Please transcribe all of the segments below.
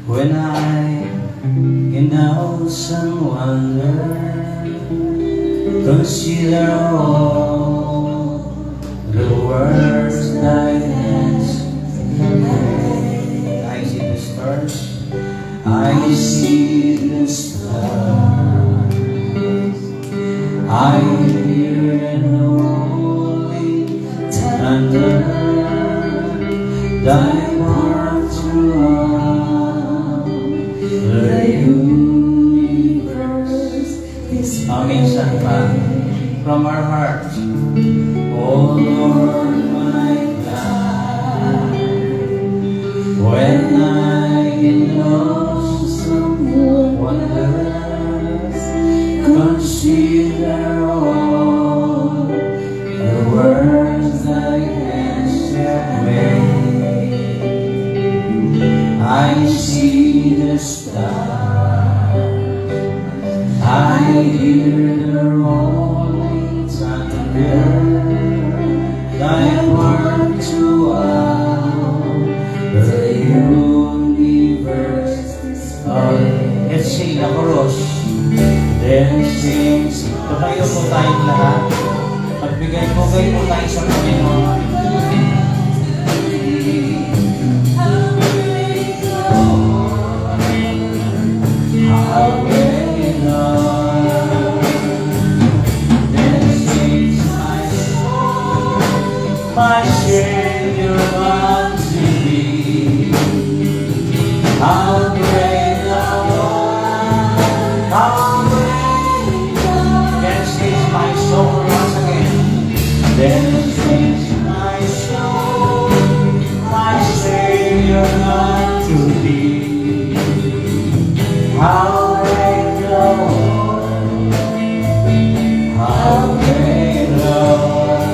When I in awesome wonder consider all the words thy hands made. I see the stars, I see the stars, I hear the holy thunder, thy heart throughout the universe is minsan pa from our hearts. Oh Lord my God, when I in awesome wonders consider all the words thy hands have made, I see the stars, I hear the rolling thunder, thy word throughout the universe. Let's sing the chorus. Then sings. Tumayo po tayong lahat. Magbigay po kayo tayo sa Panginoon. My Savior unto thee, how great thou art, how great thou art. Then sings my soul once again. Then sings my soul, my Savior unto thee, how great thou art, how great thou art.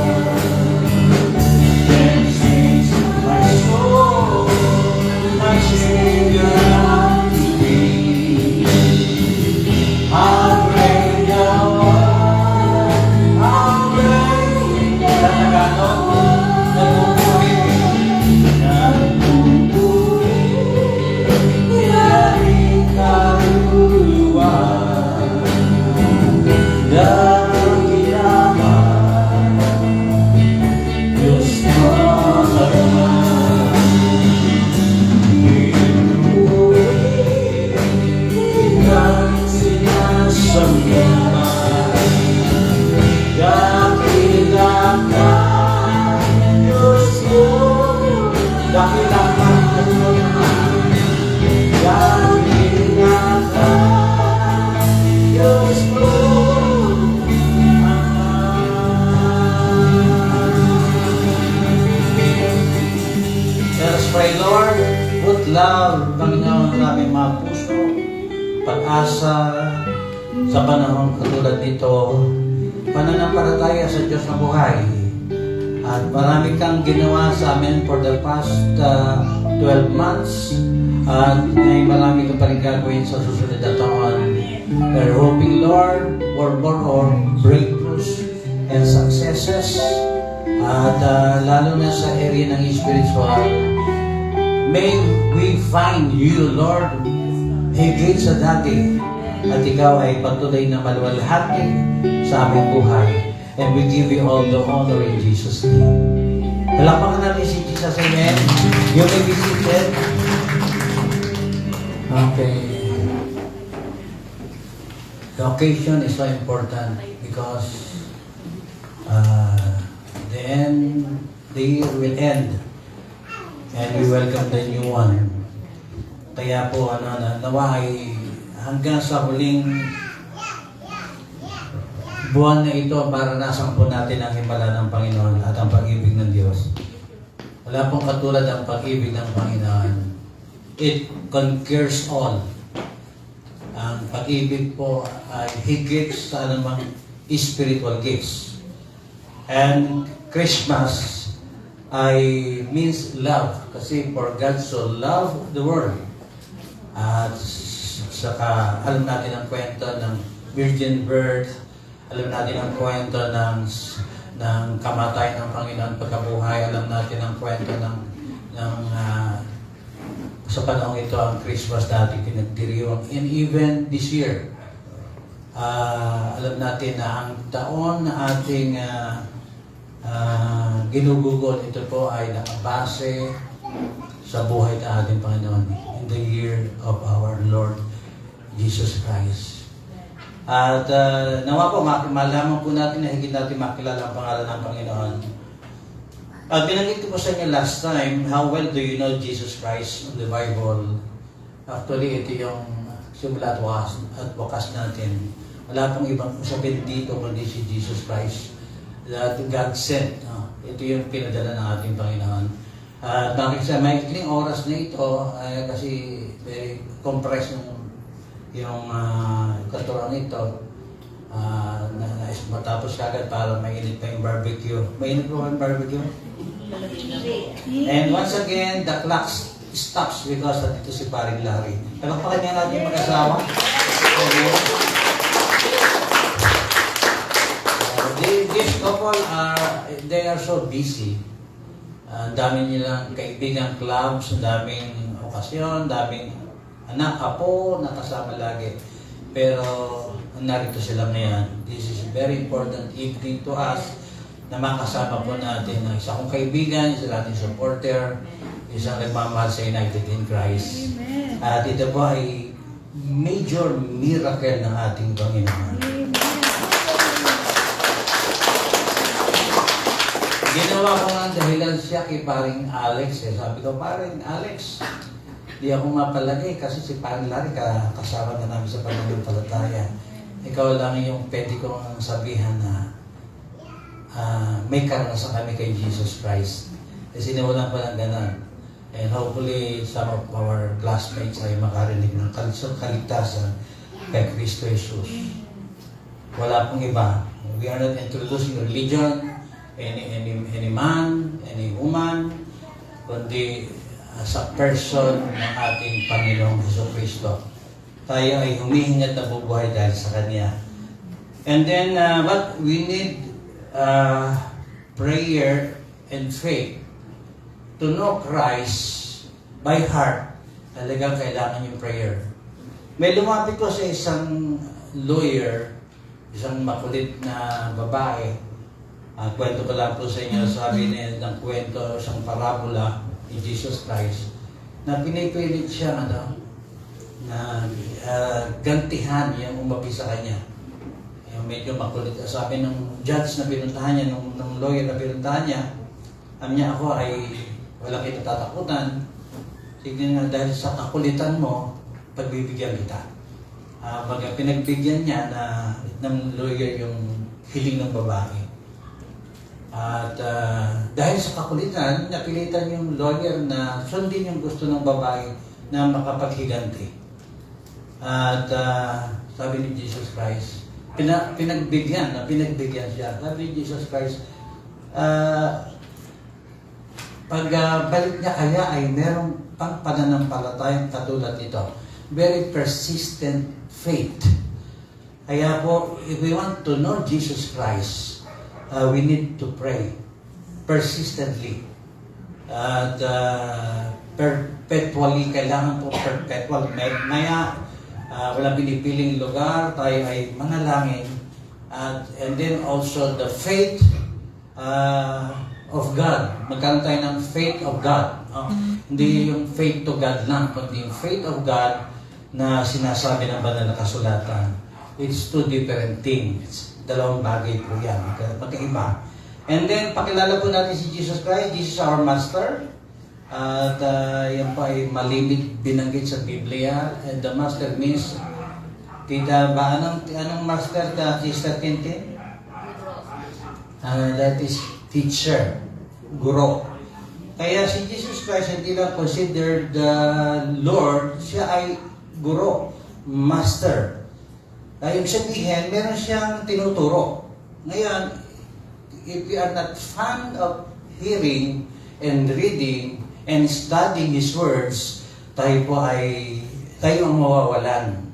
Pray, Lord, put love, Panginoon, ng aming mga puso, pag-asa sa panahon katulad nito, pananampalataya sa Diyos na buhay. At marami kang ginawa sa amin for the past 12 months. At ngayon marami kang pa rin gagawin sa susunod na taon. We're hoping, Lord, for more breakthroughs and successes. At lalo na sa area ng spiritual, may we find you, Lord, higit sa dati, at ikaw ay patuloy na maluwalhati sa aming buhay. And we give you all the honor in Jesus' name. Palakpakan natin si Jesus, amen. You may be seated. Okay. The occasion is so important because the year will end. And we welcome the new one. Kaya po, nawa ay hanggang sa huling buwan na ito, maranasan po natin ang himala ng Panginoon at ang pag-ibig ng Diyos. Wala pong katulad ang pag-ibig ng Panginoon. It conquers all. Ang pag-ibig po ay higit sa anumang spiritual gifts. And Christmas means love. Kasi for God so loved the world. At saka alam natin ang kwento ng virgin birth. Alam natin ang kwento ng kamatayan ng Panginoon pagkabuhay. Alam natin ang kwento ng sa panahon ito ang Christmas natin pinagdiriwang. And even this year, alam natin na ang taon na ating ginugugol, ito po ay nakabase sa buhay ng ating Panginoon in the year of our Lord Jesus Christ. At nawa po, malaman po natin na higit natin makilala ang pangalan ng Panginoon. At binanggit ko po sa inyo last time, how well do you know Jesus Christ in the Bible? Actually, ito yung simula at wakas natin. Wala pong ibang sabihin dito kundi si Jesus Christ that God sent. Ito yung pinadala ng ating Panginoon. Bakit sa may ikling oras na ito, kasi very compressed yung katulang ito, matapos kagad para mainit pa yung barbecue. Mainit po yung barbecue? And once again, the clock stops because ito si Paring Larry. Palakpakan niya natin yung mag-asawa. This couple they are so busy. Ang dami nilang kaibigan clubs, ang daming okasyon, daming anak, apo, nakasama lagi. Pero narito sila ngayon. This is very important evening to us na makasama po natin ng isa kong kaibigan, isa nating supporter, isang nagmamahal sa United in Christ. Amen. At ito po ay major miracle ng ating Panginoon. Ginawa ko nga dahilan siya kay Paring Alex. Sabi ko, Paring Alex, di ako mapalagay kasi si Paring Larry kasama na namin sa pananampalataya. Ikaw lang yung pwede kong sabihan na may karanasan kami kay Jesus Christ. Kasi sinimulan ko ng ganon. And hopefully, some of our classmates ay makarinig ng kaligtasan kay Kristo Jesus. Wala pong iba. We are not introducing religion, any man, any woman, kundi sa person ng ating Panginoong Jesucristo. Tayo ay humihingat na bubuhay dahil sa Kanya. And then, what we need prayer and faith to know Christ by heart. Talagang kailangan yung prayer. May lumapit ko sa isang lawyer, isang makulit na babae. Kwento ko lang po sa inyo, sabi niya ng kwento, isang parabola ni Jesus Christ, na pinipilit siya na gantihan yung umapi sa kanya. Yung medyo makulit. Sabi ng judge na pinuntahan niya, ng lawyer na pinuntahan niya, niya ako ay wala kita tatakutan. Sige nga, dahil sa kakulitan mo, pagbibigyan kita. Pinagbigyan niya ng lawyer yung hiling ng babae. At dahil sa kakulitan, napilitan yung lawyer na sundin yung gusto ng babae na makapaghiganti. At sabi ni Jesus Christ, pinagbigyan siya. Sabi ni Jesus Christ, pagbalik niya kaya ay merong pang pananampalatayang katulad ito. Very persistent faith. Kaya po, if we want to know Jesus Christ, we need to pray persistently. At perpetually, kailangan po perpetual. Maya, walang pinipiling lugar, tayo ay manalangin. And then also the faith of God. Magkaroon tayo ng faith of God. Hindi yung faith to God lang, kundi yung faith of God na sinasabi ng banal na kasulatan. It's two different things. Dalawang bagay po yan. Magkaiba. And then, pakilala po natin si Jesus Christ. Jesus is our Master. At yan po ay malimit binanggit sa Biblia. And the Master means, anong Master ka, Sister Tintin? That is teacher, guro. Kaya si Jesus Christ hindi lang considered the Lord, siya ay guro, master. Ibig sabihin, meron siyang tinuturo. Ngayon, if you are not fond of hearing and reading and studying His words, tayo ang mawawalan.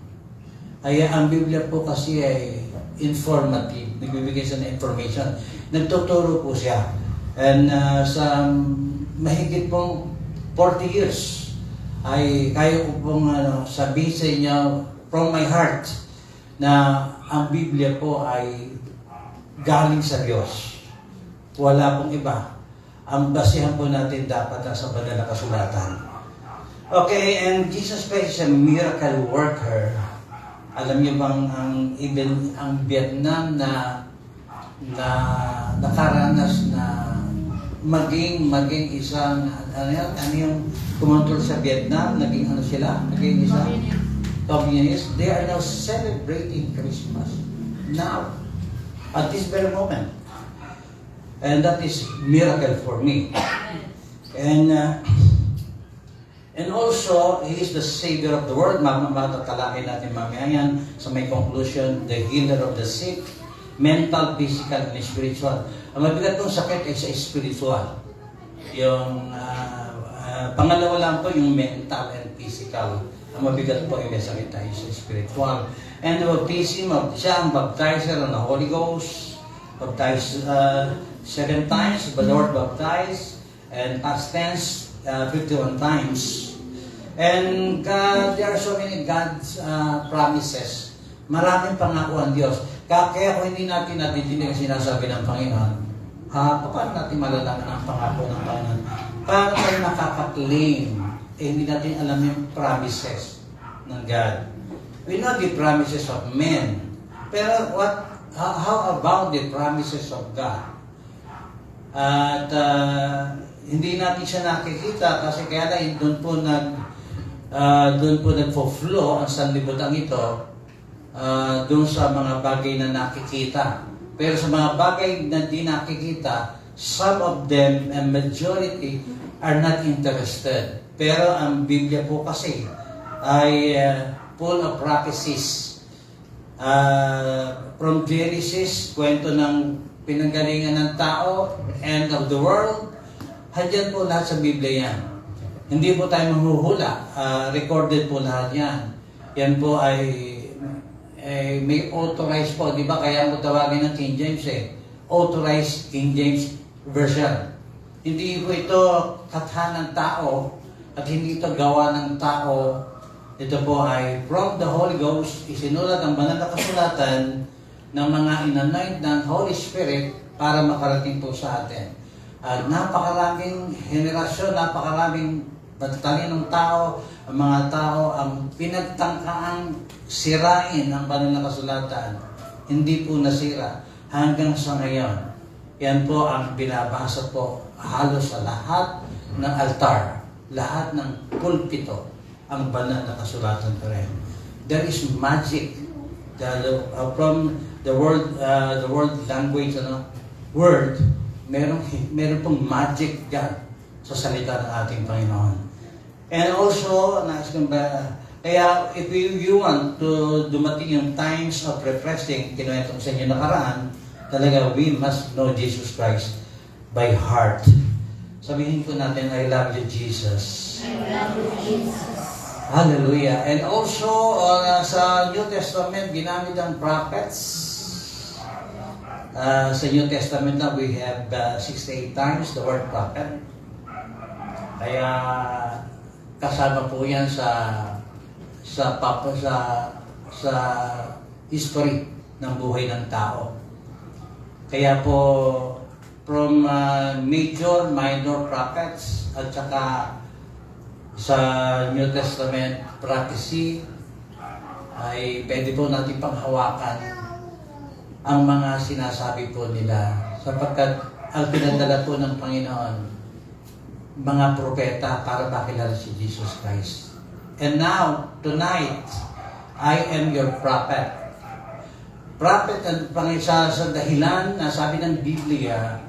Kaya ang Biblia po kasi ay informative, nagbibigay siya ng information. Nagtuturo po siya. And sa mahigit pong 40 years, ay kaya ko pong sabihin sa inyo from my heart na ang Biblia po ay galing sa Diyos. Wala pong iba. Ang basihan po natin dapat sa banal na kasulatan. Okay, and Jesus Christ is a miracle worker. Alam niyo bang ang Vietnam na nakaranas na maging isang ano yung kumontrol sa Vietnam, naging isang communist. They are now celebrating Christmas now at this very moment, and that is miracle for me. And also, He is the Savior of the world. Matatalakay natin mamaya yan sa may conclusion, the healer of the sick, mental, physical, and spiritual. Ang mabigat kong sakit ay sa spiritual. Yung pangalawa lang po, yung mental and physical. Ang mabigat po yung may sakit ay sa spiritual. And the baptism of siya ang baptizer ng the Holy Ghost. Baptized 7 times, the Lord baptized, and past tense, 51 times. And there are so many God's promises. Maraming pangako ang Diyos. Kaya kung hindi natin ang sinasabi ng Panginoon, paano natin malalaman ang pangako ng Panginoon? Paano tayo nakaka-claim? Hindi natin alam yung promises ng God. We know the promises of men. Pero how about the promises of God? At hindi natin siya nakikita kasi kaya lang doon po nagfo-flow ang sanlibutan ito doon sa mga bagay na nakikita. Pero sa mga bagay na di nakikita, some of them, and majority, are not interested. Pero ang Biblia po kasi ay full of prophecies. From Genesis, kwento ng pinanggalingan ng tao, end of the world, handyan po lahat sa Biblia yan. Hindi po tayo manghuhula. Recorded po lahat yan. Yan po ay may authorized po. Di ba? Kaya mo tawagin ng King James authorized King James Version. Hindi po ito katha ng tao at hindi ito gawa ng tao. Ito po ay from the Holy Ghost, isinulat ang banal na kasulatan ng mga inanoint ng Holy Spirit para makarating po sa atin. At napakaraming henerasyon, napakaraming matatalinong tao, ang mga tao ang pinagtangkaang sirain ang banal na kasulatan. Hindi po nasira hanggang sa ngayon. Yan po ang binabasa po halos sa lahat ng altar, lahat ng pulpito, ang banal na kasulatan pa rin. There is magic from the word language, word, meron pong magic dyan sa salita ng ating Panginoon. And also, kaya if you want to dumating yung times of refreshing, kinuwento ko sa inyo nakaraan, talaga we must know Jesus Christ by heart. Sabihin ko natin, I love you, Jesus. I love you, Jesus. Hallelujah. And also, sa New Testament, ginamit ang prophets. Sa New Testament na, we have 68 times the word prophet. Kaya, kasama po yan sa history ng buhay ng tao. Kaya po, from major, minor prophets, at saka sa New Testament prophecy, ay pwede po natin panghawakan ang mga sinasabi po nila. Sapagkat ang pinadala po ng Panginoon, mga propeta para makilala si Jesus Christ. And now, tonight, I am your prophet. Prophet, sa dahilan na sabi ng Biblia,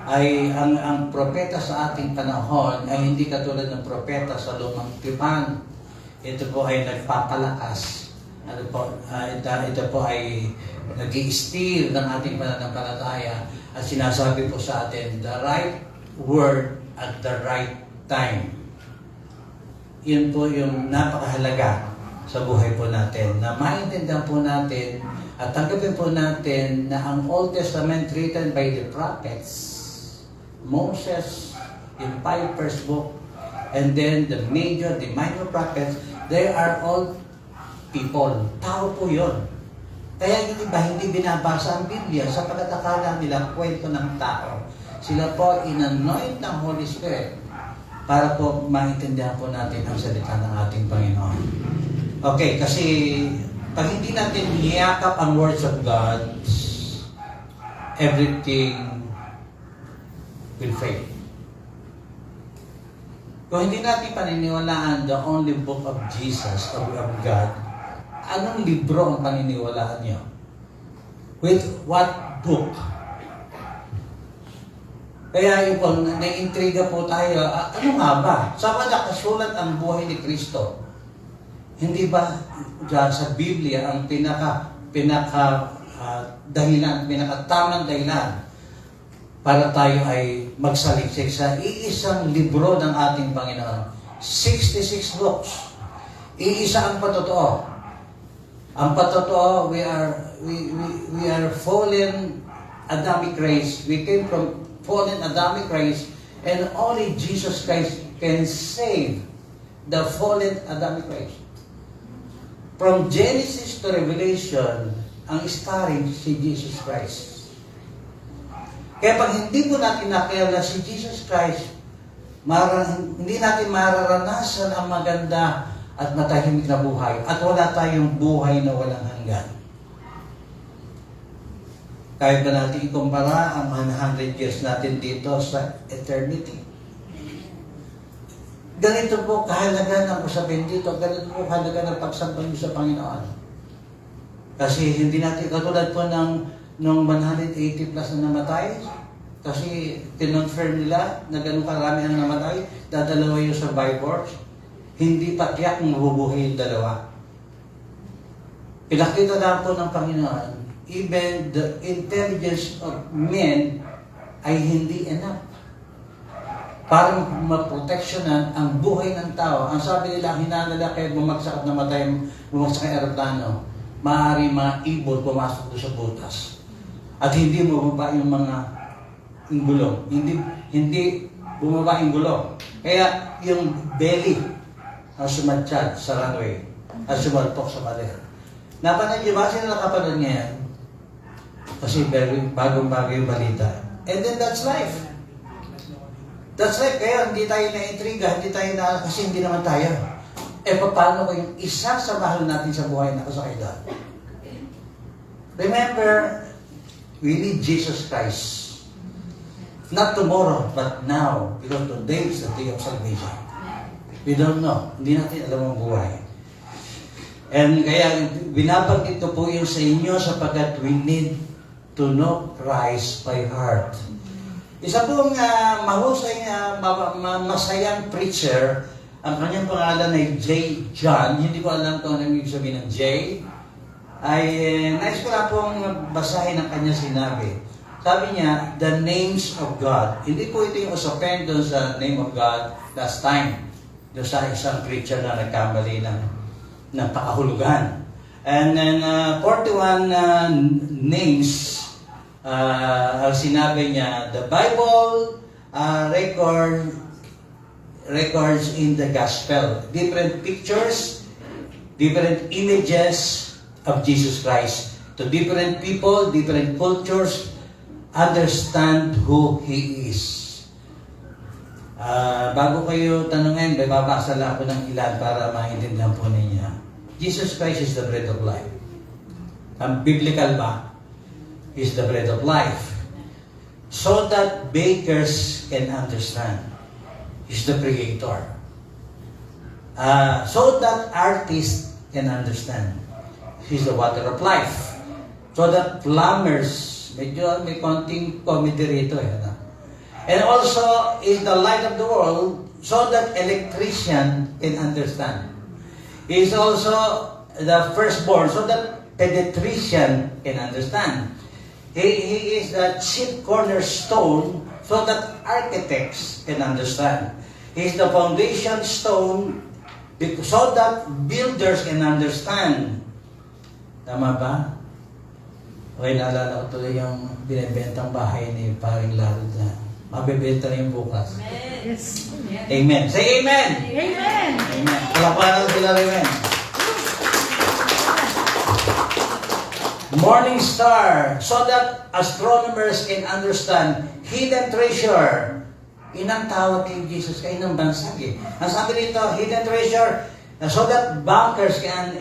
ay ang propeta sa ating panahon ay hindi katulad ng propeta sa lumang tipan. Ito po ay nagpapalakas. Ito po ay nag-i-steal ng ating pananampalataya at sinasabi po sa atin, the right word at the right time. Yun po yung napakahalaga sa buhay po natin, na maintindihan po natin at tanggapin po natin na ang Old Testament written by the prophets, Moses, in 5 first book, And then the major, the minor prophets, they are all people. Tao po yun. Kaya yung iba hindi binabasa ang Biblia sapagkat akala nila kwento ng tao. Sila po inanoint ng Holy Spirit para po maintindihan po natin ang salita ng ating Panginoon. Okay, kasi pag hindi natin niyakap ang words of God, everything will fail. Kung hindi natin paniniwalaan the only book of Jesus, of God, anong libro ang paniniwalaan niyo? With what book? Kaya yung kung naiintriga po tayo, ano nga ba? Saan ba nakasulat ang buhay ni Kristo? Hindi ba sa Biblia ang dahilan, pinakatamang dahilan para tayo ay magsaliksik sa iisang libro ng ating Panginoon? 66 books. Iisa ang patotoo. Ang patotoo, we are fallen Adamic race. We came from fallen Adamic race, and only Jesus Christ can save the fallen Adamic race. From Genesis to Revelation, ang starring si Jesus Christ. Kaya pag hindi po natin nakilala si Jesus Christ, hindi natin mararanasan ang maganda at matahimik na buhay. At wala tayong buhay na walang hanggan. Kaya ba natin ikumpara ang 100 years natin dito sa eternity? Ganito po kahalaga ng usapin dito, ganito po kahalaga ng pagsambal sa Panginoon. Kasi hindi natin katulad po ng 180 plus na namatay, kasi tinonfirm nila na ganun karami ang namatay, dadalawa yung survivors, hindi pa tiyak kung mabubuhay yung dalawa. Pinakita lang po ng Panginoon, even the intelligence of men ay hindi enough para maproteksyonan ang buhay ng tao. Ang sabi nila, hinanala kayo bumagsak at namatay, bumagsak ang aeroplano, maaari mga ibon pumasok doon sa butas. At hindi bumaba yung mga gulong. Hindi bumaba yung gulong. Kaya yung belly ang sumadsyad sa runway at sumalpok sa pader. Napanood niyo ba? Sino nakapanood ngayon? Kasi bagong-bago yung balita. And then that's life. That's life. Kaya hindi tayo na-intriga, kasi hindi naman tayo. Paano ko yung isa sa mahal natin sa buhay na kasakay doon? Remember, we need Jesus Christ. Not tomorrow, but now. Because today is the day of salvation. We don't know. Hindi natin alam ang buhay. And kaya binabanggit ko po yung sa inyo sapagkat we need to know Christ by heart. Isa pong mahusay masayang preacher, ang kanyang pangalan ay J. John. Hindi ko alam kung ano yung sabihin ng J. Nais ko lang pong basahin ang kanyang sinabi. Sabi niya, the names of God. Hindi po ito yung usapen doon sa name of God last time. Doon sa isang preacher na nagkamali ng pakahulugan. And then 41 names ang sinabi niya, the Bible records in the gospel. Different pictures, different images of Jesus Christ. To different people, different cultures, understand who He is. Bago kayo tanungin, babasa lang ako ng ilan para maintindihan po ninyo. Jesus Christ is the bread of life. Ang biblical ba? Is the bread of life. So that bakers can understand. He's the creator. So that artists can understand. He's the water of life. So that plumbers, medyo may konting comedy rito And also is the light of the world, so that electrician can understand. He's also the firstborn, so that pediatrician can understand. He is the chief cornerstone, so that architects can understand. He is the foundation stone, so that builders can understand. Tama ba? Okay, naalala ko tuloy yung binibentang bahay ni Paring Larod na Mabibenta na yung bukas. Yes. Amen. Say amen! Amen. Amen. Palapanan sila, amen. Morning star, so that astronomers can understand hidden treasure. Inang tawag kay Jesus, kay ng bansag eh. Ang sabi dito, hidden treasure, so that bankers can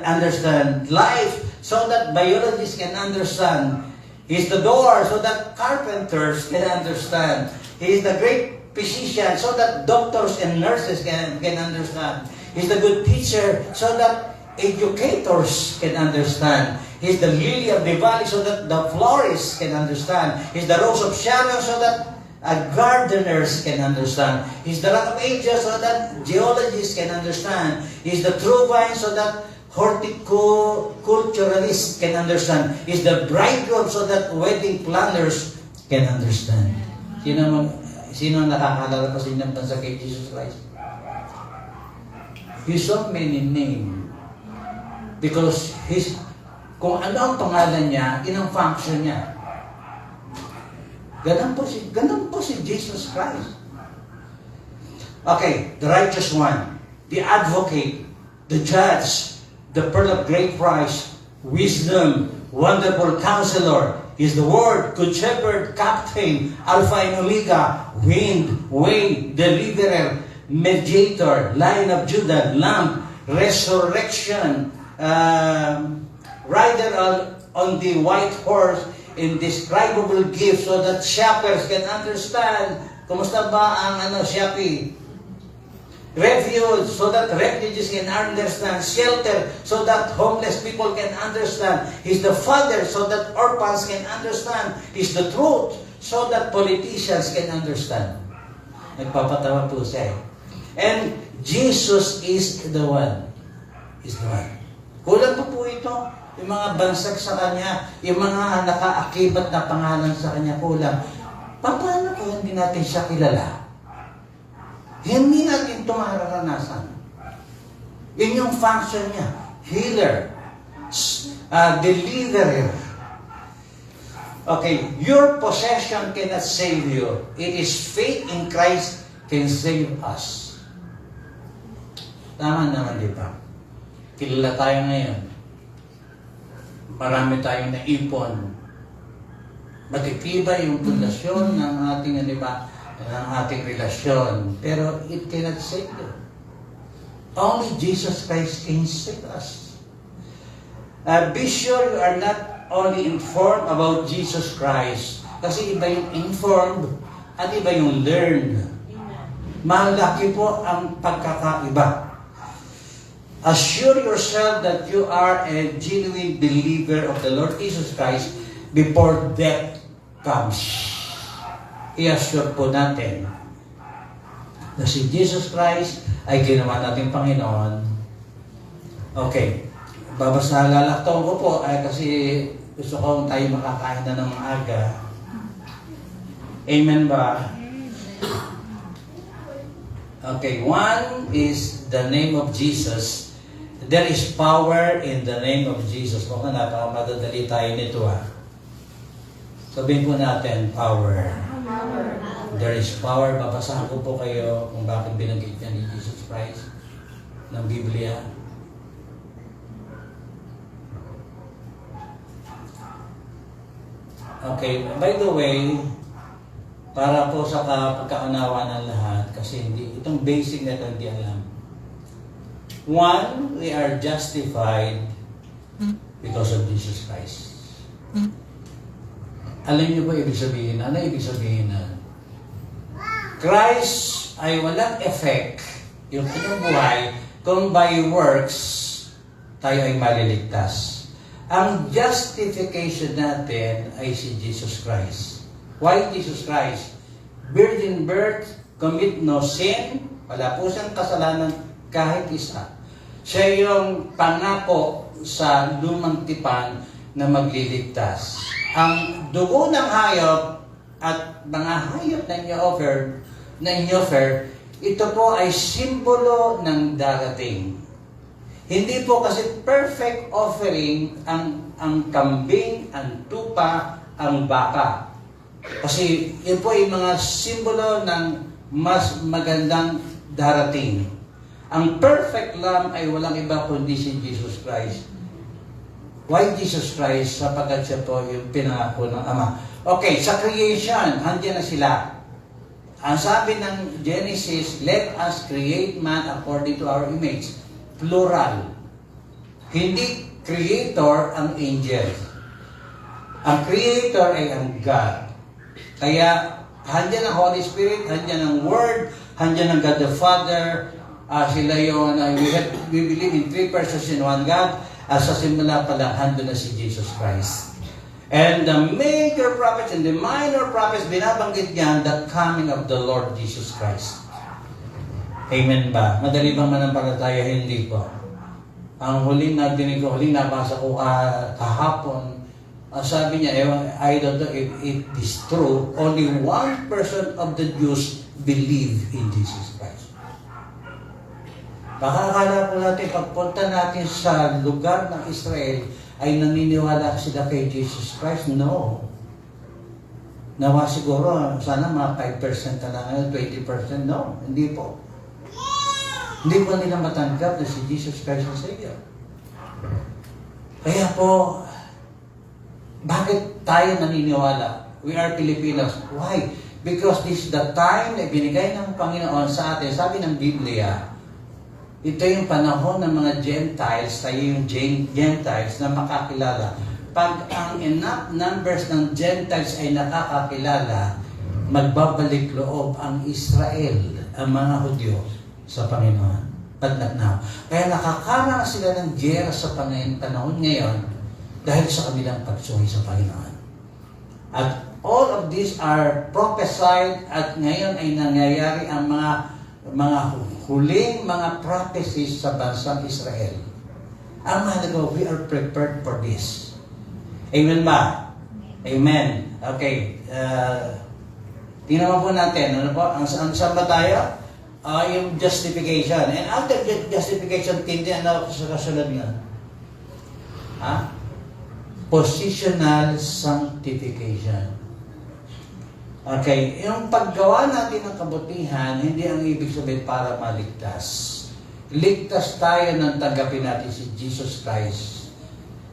understand life, so that biologists can understand. He's the door, so that carpenters can understand. He is the great physician, so that doctors and nurses can understand. He's the good teacher, so that educators can understand. He's the lily of the valley, so that the florists can understand. He's the rose of Sharon, so that gardeners can understand. He's the rock of ages, so that geologists can understand. He's the true vine, so that horticulturalists can understand. He's the bridegroom, so that wedding planners can understand. Sino ang nakakalala pa sa inyong bansa kay Jesus Christ? He's so many names. Because kung ano ang pangalan niya, yun ang function niya. Ganun po si Jesus Christ. Okay, the righteous one, the advocate, the judge, the pearl of great price, wisdom, wonderful counselor, is the word, good shepherd, captain, alpha and omega, wind, way, deliverer, mediator, lion of Judah, lamb, resurrection, rider on the white horse, indescribable gift, so that shepherds can understand. Kumusta ba ang Shopee? Refuge, so that refugees can understand. Shelter, so that homeless people can understand. He's the father, so that orphans can understand. He's the truth, so that politicians can understand. Nagpapatawa po siya. And Jesus is the one. Is the one. Kulang po ito. Yung mga bansag sa Kanya, yung mga nakaakibat na pangalan sa Kanya, kulang. Paano kung hindi natin siya kilala? Hindi natin ito mararanasan. Yun yung function niya. Healer. Deliverer. Okay, your possession cannot save you. It is faith in Christ can save us. Tama naman, di ba? Kilala tayo ngayon. Marami tayong naipon. Matitibay yung pundasyon ng ating, di ba, ng ating relasyon. Pero it cannot save you. Only Jesus Christ can save us. Be sure you are not only informed about Jesus Christ. Kasi iba yung informed at iba yung learned. Malaki po ang pagkakaiba. Assure yourself that you are a genuine believer of the Lord Jesus Christ before death comes. I-assure po natin na si Jesus Christ ay ginawa nating Panginoon. Okay, lalaktaon ko po kasi gusto ko tayo makakain na ng maaga. Amen ba? Okay, one is the name of Jesus. There is power in the name of Jesus. Mukhang napakamadadali tayo nito Sabihin po natin, power. There is power. Babasahan ko po kayo kung bakit binanggit niya ni Jesus Christ ng Biblia. Okay, by the way, para po sa pagkaunawa ng lahat, kasi itong basic na ito hindi alam. One, we are justified because of Jesus Christ. Alam niyo ba ibig sabihin? Ano ibig sabihin na? Christ ay walang effect yung kanyang buhay kung by works tayo ay maliligtas. Ang justification natin ay si Jesus Christ. Why Jesus Christ? Virgin birth, commit no sin, wala po siyang kasalanan kahit isa. Siya yung pangako sa lumang tipan na magliligtas. Ang dugo ng hayop at mga hayop na inyo-offer, ito po ay simbolo ng darating. Hindi po kasi perfect offering ang kambing, ang tupa, ang baka. Kasi yun po ay mga simbolo ng mas magandang darating. Ang perfect Lamb ay walang iba kundi si Jesus Christ. Why Jesus Christ? Sapagkat siya po yung pinangako ng Ama. Okay, sa creation, handiyan na sila. Ang sabi ng Genesis, let us create man according to our image. Plural. Hindi creator ang angel. Ang creator ay ang God. Kaya, handiyan ang Holy Spirit, handiyan ang Word, handiyan ang God the Father. Sila yung, we believe in three persons in one God. Sa simula pa lang, handun na si Jesus Christ. And the major prophets and the minor prophets, binabanggit niyan the coming of the Lord Jesus Christ. Amen ba? Madali bang manampalataya? Hindi po. Ang huling nadinig ko, huling nabasa ko kahapon, sabi niya, I don't know if it is true, only 1% of the Jews believe in Jesus Christ. Baka akala po natin, pagpunta natin sa lugar ng Israel, ay naniniwala sila kay Jesus Christ? No. Nawa siguro, sana mga 5% na lang, 20%. No, hindi po. Hindi po nila matanggap na si Jesus Christ ang Savior. Kaya po, bakit tayo naniniwala? We are Filipinos. Why? Because this is the time na binigay ng Panginoon sa atin. Sabi ng Biblia, ito yung panahon ng mga Gentiles, tayo yung Gentiles na makakilala. Pag ang enough numbers ng Gentiles ay nakakakilala, magbabalik loob ang Israel, ang mga Hudyo, sa Panginoon. Now. Kaya nakakaranas sila ng giyera sa panahon ngayon dahil sa kanilang pagsuhi sa Panginoon. At all of these are prophesied at ngayon ay nangyayari ang mga huling mga prophecies sa bansang Israel. Ang mahalaga, we are prepared for this. Amen ba? Amen. Okay. Tingnan po natin. Ano po? Saan ba tayo? Yung justification. And after justification, tindi ano sa kasunod nga? Positional sanctification. Okay, yung paggawa natin ng kabutihan, hindi ang ibig sabihin para maligtas. Ligtas tayo nang tanggapin natin si Jesus Christ.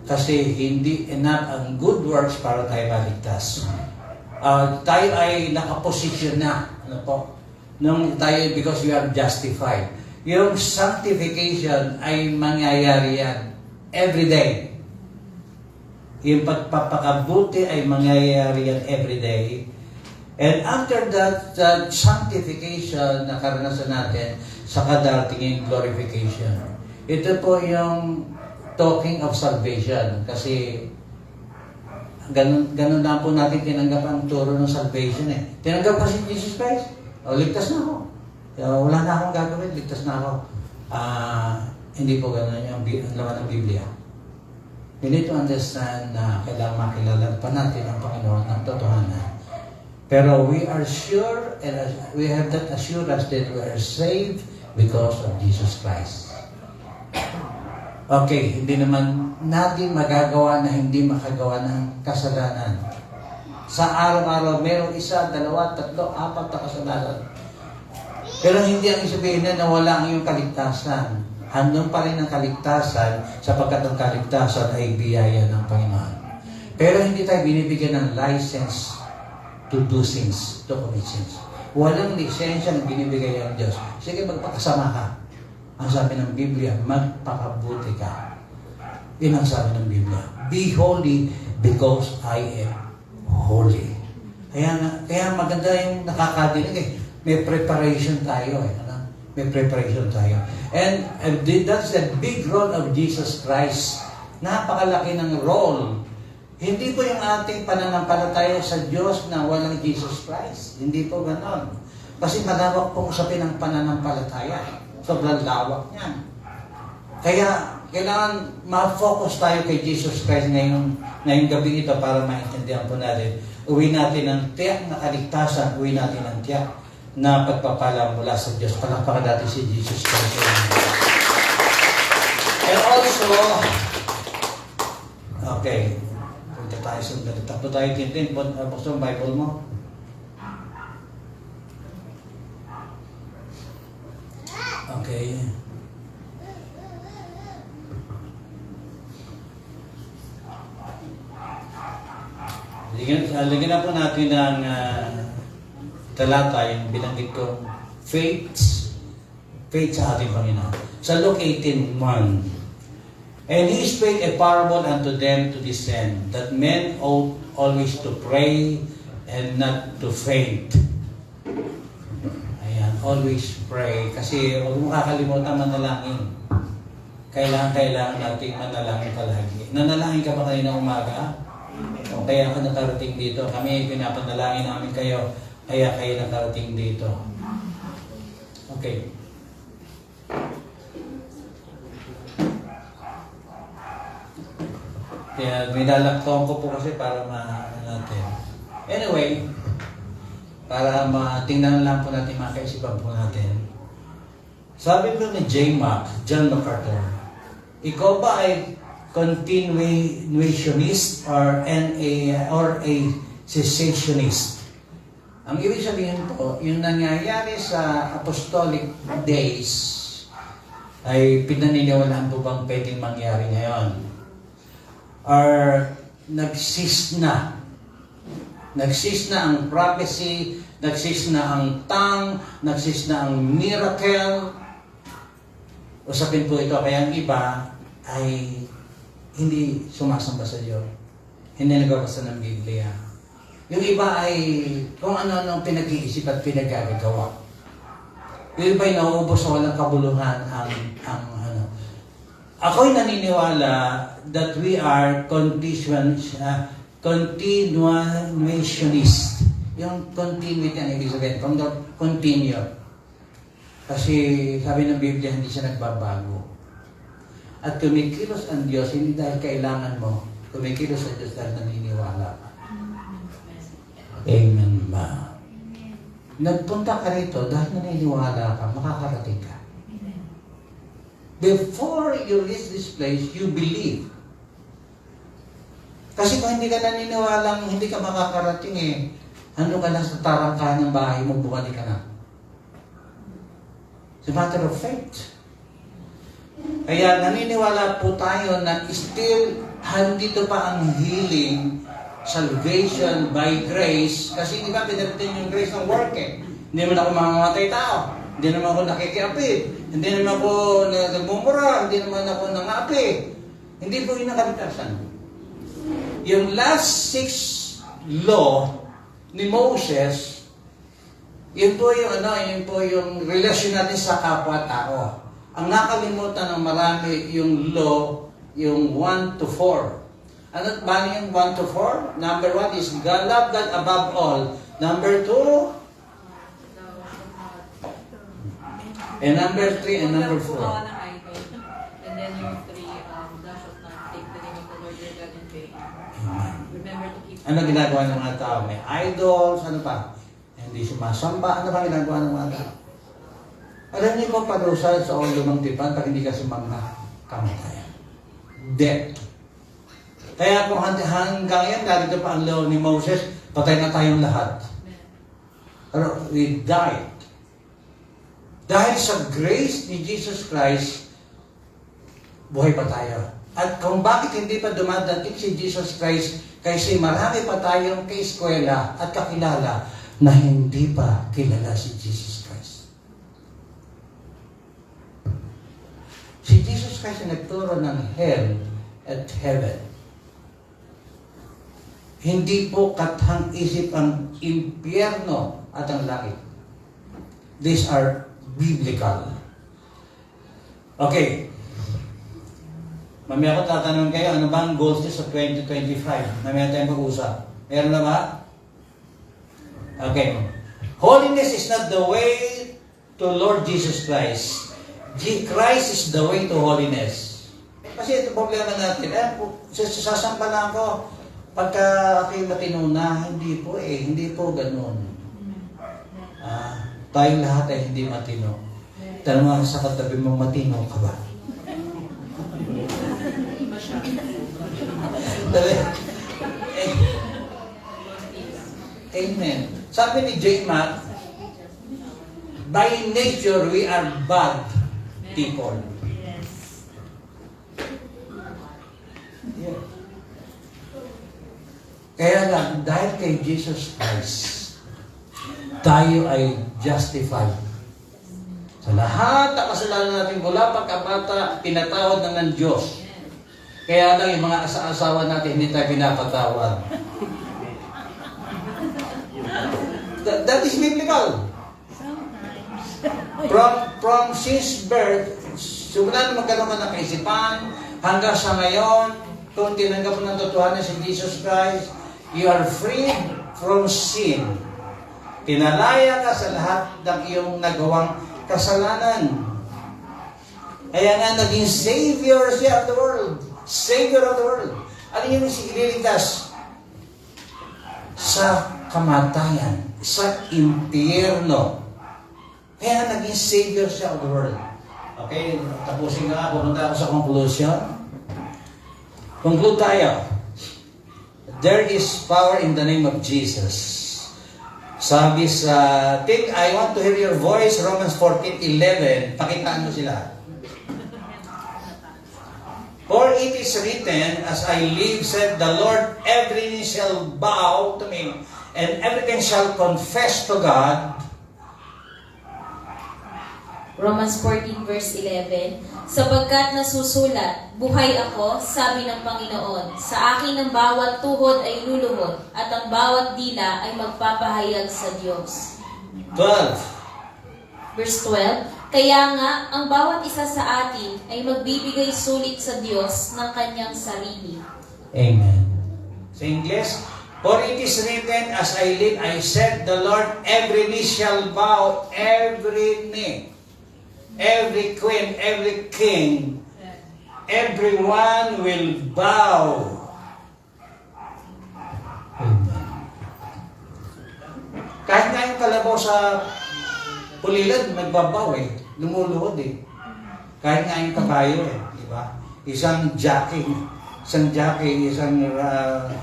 Kasi hindi enough ang good works para tayo maligtas. Tayo ay nakaposisyon na. Ano po? Nung tayo, because we are justified. Yung sanctification ay mangyayari yan every day. Yung pagpapakabuti ay mangyayari yan every day. And after that sanctification na karanasan natin, saka darating yung glorification. Ito po yung talking of salvation. Kasi ganun na po natin tinanggap ang turo ng salvation eh. Tinanggap ko si Jesus Christ. Ligtas na ako. Wala na akong gagawin, ligtas na ako. Hindi po ganun yung laman ng Biblia. We need to understand na kailangan makilala pa natin ang Panginoon ng totohanan. Pero we are sure and we have that assurance that we are saved because of Jesus Christ. Okay, hindi naman natin magagawa na hindi makagawa ng kasalanan. Sa araw-araw, mayroong 1, 2, 3, 4 na kasalanan. Pero hindi ang sabihin na wala ang iyong kaligtasan. Handong pa rin ang kaligtasan sapagkat ang kaligtasan ay biyaya ng Panginoon. Pero hindi tayo binibigyan ng license to do sins, to commit sins. Walang lisensya na binibigay ang Diyos. Sige, magpakasama ka. Ang sabi ng Biblia, magpakabuti ka. Yun ang sabi ng Biblia. Be holy because I am holy. Kaya maganda yung nakakadinig eh. May preparation tayo eh. May preparation tayo. And that's the big role of Jesus Christ. Napakalaki ng role. Hindi po yung ating pananampalataya sa Diyos na walang Jesus Christ. Hindi po ganon. Kasi malawak pong usapin ang pananampalataya. Sobrang lawak niyan. Kaya, kailangan ma-focus tayo kay Jesus Christ ngayong gabi ito para maintindihan po natin. Uwi natin ang tiyak na kaligtasan, uwi natin ang tiyak na pagpapala mula sa Diyos. Palakpakan natin si Jesus Christ. And also, okay, punta tayo sundali. Takbo tayo tintin. Buksan ang Bible mo. Okay. Lagyan na po natin ng talata yung binanggit ko. Faith sa ating Panginoon. Sa Luke 18:1. And he spake a parable unto them to this end, that men ought always to pray and not to faint. Ayan, always pray. Kasi huwag mo kakalimutan manalangin. Kailangan natin manalangin palagi. Nanalangin ka ba kanina umaga? O kaya ka nakarating dito? Kami pinapanalangin namin kayo, kaya kayo nakarating dito. Okay. Kaya nilalaktawan ko po kasi para natin. Anyway, para matingnan lang po natin, makaisipan po natin. Sabi po ni John MacArthur, ikaw ba ay continuationist or a cessationist? Ang ibig sabihin po, yung nangyayari sa apostolic days ay pinaniniwalaan po bang pwedeng mangyari ngayon? Or nagsis na ang prophecy, nagsis na ang tongue, nagsis na ang miracle. Usapin po ito, kaya ang iba ay hindi sumasamba sa Diyos. Hindi nagbabasa ng Biblia. Yung iba ay kung ano-ano pinag-iisip at pinagagagawa. Yung iba ay nauubos sa walang kabuluhan ang Ako'y naniniwala that we are continuationist. Yung continuity ang ibig sabihin, continue. Kasi sabi ng Biblia, hindi siya nagbabago. At kumikilos ang Diyos, hindi dahil kailangan mo, kumikilos ang Diyos dahil naniniwala ka. Amen ba? Nagpunta ka rito dahil naniniwala ka, makakarating ka. Before you reach this place, you believe. Kasi kung hindi ka naniniwalang hindi ka makakarating ano ka lang sa tarangka ng bahay mo, bumalik ka na. It's a matter of faith. Kaya naniniwala po tayo na still handito pa ang healing, salvation by grace. Kasi di ba pinagdating yung grace ng work Hindi mo na ako mamamatay tao. Hindi naman ako nakikiapid. Hindi naman ako nagmumura. Hindi naman ako nangapi. Hindi po yung nakaligtasan. Yung last 6 law ni Moses, yun po yung relasyon natin sa kapwa-tao. Ang nakalimutan ng marami yung law, yung 1 to 4. Ano ba yung 1 to 4? Number 1 is God, love God above all. Number 2, and number 3 and number 4. And then yung 3, thou shalt not take the name of the Lord your God in vain. Remember to keep... Ano ginagawa ng mga tao? May idols, ano pa? Hindi sumasamba. Ano ba ginagawa ng mga tao? Alam niyo po, parusa sa ulumang tipan pag hindi ka sumamba, kamatayan. Death. Kaya kung hanggang yan, narito pa ang law ni Moses, patay na tayong lahat. Pero we died. Dahil sa grace ni Jesus Christ, buhay pa tayo. At kung bakit hindi pa dumadating si Jesus Christ, kasi marami pa tayong kaeskwela at kakilala na hindi pa kilala si Jesus Christ. Si Jesus Christ ay nagturo ng hell at heaven. Hindi po kathang-isip ang impyerno at ang langit. These are biblical. Okay. Mamaya ko tatanong kayo, ano ba ang goals niyo sa 2025? Mamaya tayong pag-usap. Meron na ba? Okay. Holiness is not the way to Lord Jesus Christ. Christ is the way to holiness. Kasi ito problema natin. Sasampalan ko pagka ako'y matino na, hindi po hindi po ganun. Tayong lahat ay hindi matino. Tanong nga sa katabi mong matino ka ba? Amen. Sabi ni J. Mac, by nature, we are bad people. Yeah. Kaya lang, dahil kay Jesus Christ, tayo ay justified. Sa lahat ng kasalanan natin mula pagkabata, pinatawad na ng Diyos. Kaya lang yung mga asa-asawa natin hindi tayo pinapatawad. That is biblical. From since birth, simula na magkaroon ka ng kaisipan, hanggang sa ngayon, kung tinanggap mo ng totohanan si Jesus Christ, you are free from sin. Pinalaya ka sa lahat ng iyong nagawang kasalanan. Kaya nga naging Savior siya of the world. Savior of the world. Ano yung ililigtas? Sa kamatayan, sa impyerno. Kaya naging Savior siya of the world. Okay, tapusin na ako. Punta ako sa conclusion. Conclude tayo. There is power in the name of Jesus. Sabi sa I want to hear your voice, Romans 14:11. Pakitaan mo sila. For it is written, as I live, said the Lord, every knee shall bow to me, and everything shall confess to God. Romans 14 verse 11, sapagkat nasusulat, buhay ako, sabi ng Panginoon, sa akin ang bawat tuhod ay luluhod, at ang bawat dila ay magpapahayag sa Diyos. 12. Verse 12, kaya nga, ang bawat isa sa atin ay magbibigay sulit sa Diyos ng kanyang sarili. Amen. Sa English, for it is written, as I live, I said the Lord, every knee shall bow, every knee. Every queen, every king, everyone will bow. Amen. Kahit nga yung kalabaw sa pulilad, nagbabaw eh. Lumuluhod eh. Kahit nga yung kabayo eh. Di ba? Isang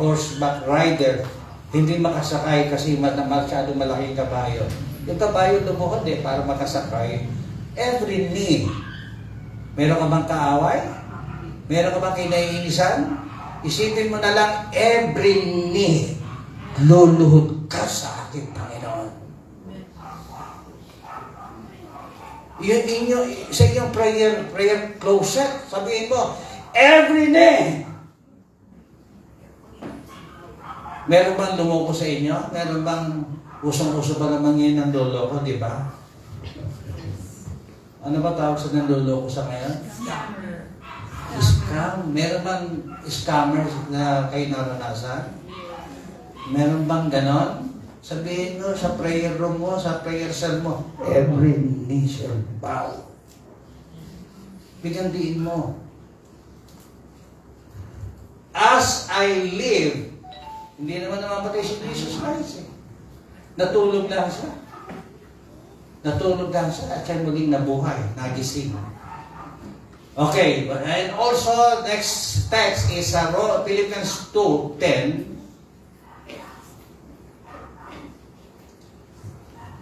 horseback rider, hindi makasakay kasi masyado malaki yung kabayo. Yung kabayo lumuhod eh, para makasakay. Every knee. Meron ka bang kaaway? Meron ka bang kinaiinisan? Isipin mo na lang, every knee, luluhod ka sa ating Panginoon. Sa inyong prayer closet, sabihin mo, every knee. Meron bang lumoko sa inyo? Meron bang usong-uso pa naman ngayon ng loloko, di ba? Ano ba tawag sa nanloloko sa ngayon? Scammer. Scam. Meron bang scammer na kayo naranasan? Meron bang ganon? Sabihin mo sa prayer room mo, sa prayer cell mo, every knee shall bow. Bigyan diin mo. As I live, hindi naman namamatay si Jesus Christ eh. Natulog lang siya. Natulog lang siya at siya maging nabuhay, nagising. Okay, and also next text is Philippians 2:10.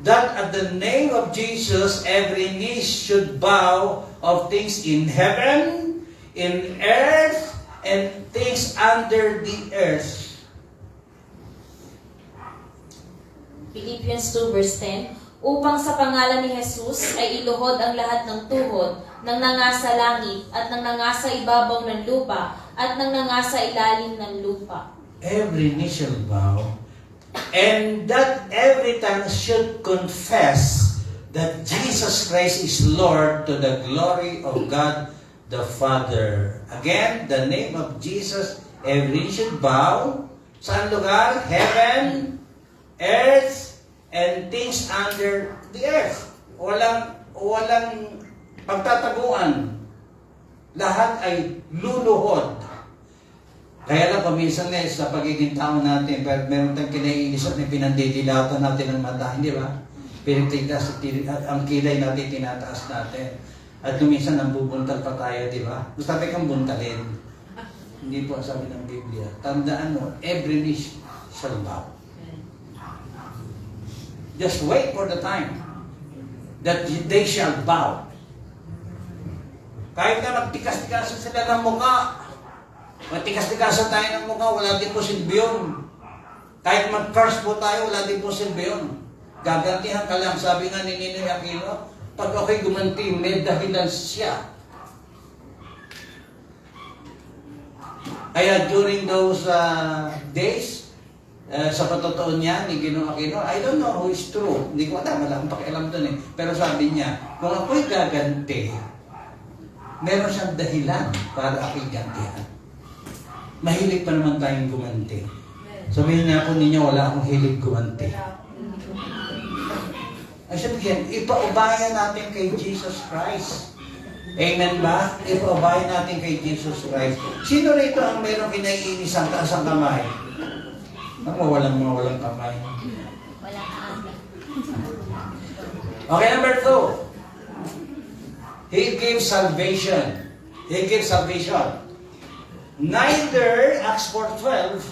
That at the name of Jesus every knee should bow of things in heaven, in earth, and things under the earth. Philippians 2 verse 10, upang sa pangalan ni Jesus ay iluhod ang lahat ng tuhod ng nangasa langit at ng nangasa ibabaw ng lupa at ng nangasa ilalim ng lupa. Every knee shall bow, and that every tongue should confess that Jesus Christ is Lord to the glory of God the Father. Again, the name of Jesus, every knee should bow. Saan lugar? Heaven, earth, and things under the earth. Walang pagtataguan. Lahat ay luluhod. Kaya lang paminsan na sa pagiging tao natin, pero meron tayong kinaiinis at pinandidilatan natin ng mata, hindi ba? Ang kilay natin, tinataas natin. At minsan nambubuntal pa tayo, di ba? Sabi kang buntalin. Hindi po ang sabi ng Biblia. Tandaan mo, every knee shall bow. Just wait for the time that they shall bow. Kahit na magtikas-tikasan sila ng mukha, magtikas-tikasan tayo ng mukha, wala din po silbi yun. Kahit mag-curse po tayo, wala din po silbi yun. Gagantihan ka lang, sabi nga ni Ninoy Aquino, pag ako'y gumanti, may dahilan siya. Kaya during those days, sa patotoo niya, ni Ginoong Aquino, I don't know who is true. Hindi ko alam, wala akong pakialam doon eh. Pero sabi niya, kung ako'y gaganti, meron siyang dahilan para ako'y gantihan. Mahilig pa naman tayong gumanti. Sabihin niya po ninyo, wala akong hilig gumanti. Ay sabihin, ipaubayan natin kay Jesus Christ. Amen ba? Ipaubayan natin kay Jesus Christ. Sino rito ang merong kinaiinisang taas ang kamay? Walang kamay. Walang aga. Okay, number 2. He gives salvation. He gives salvation. Neither, Acts 4:12,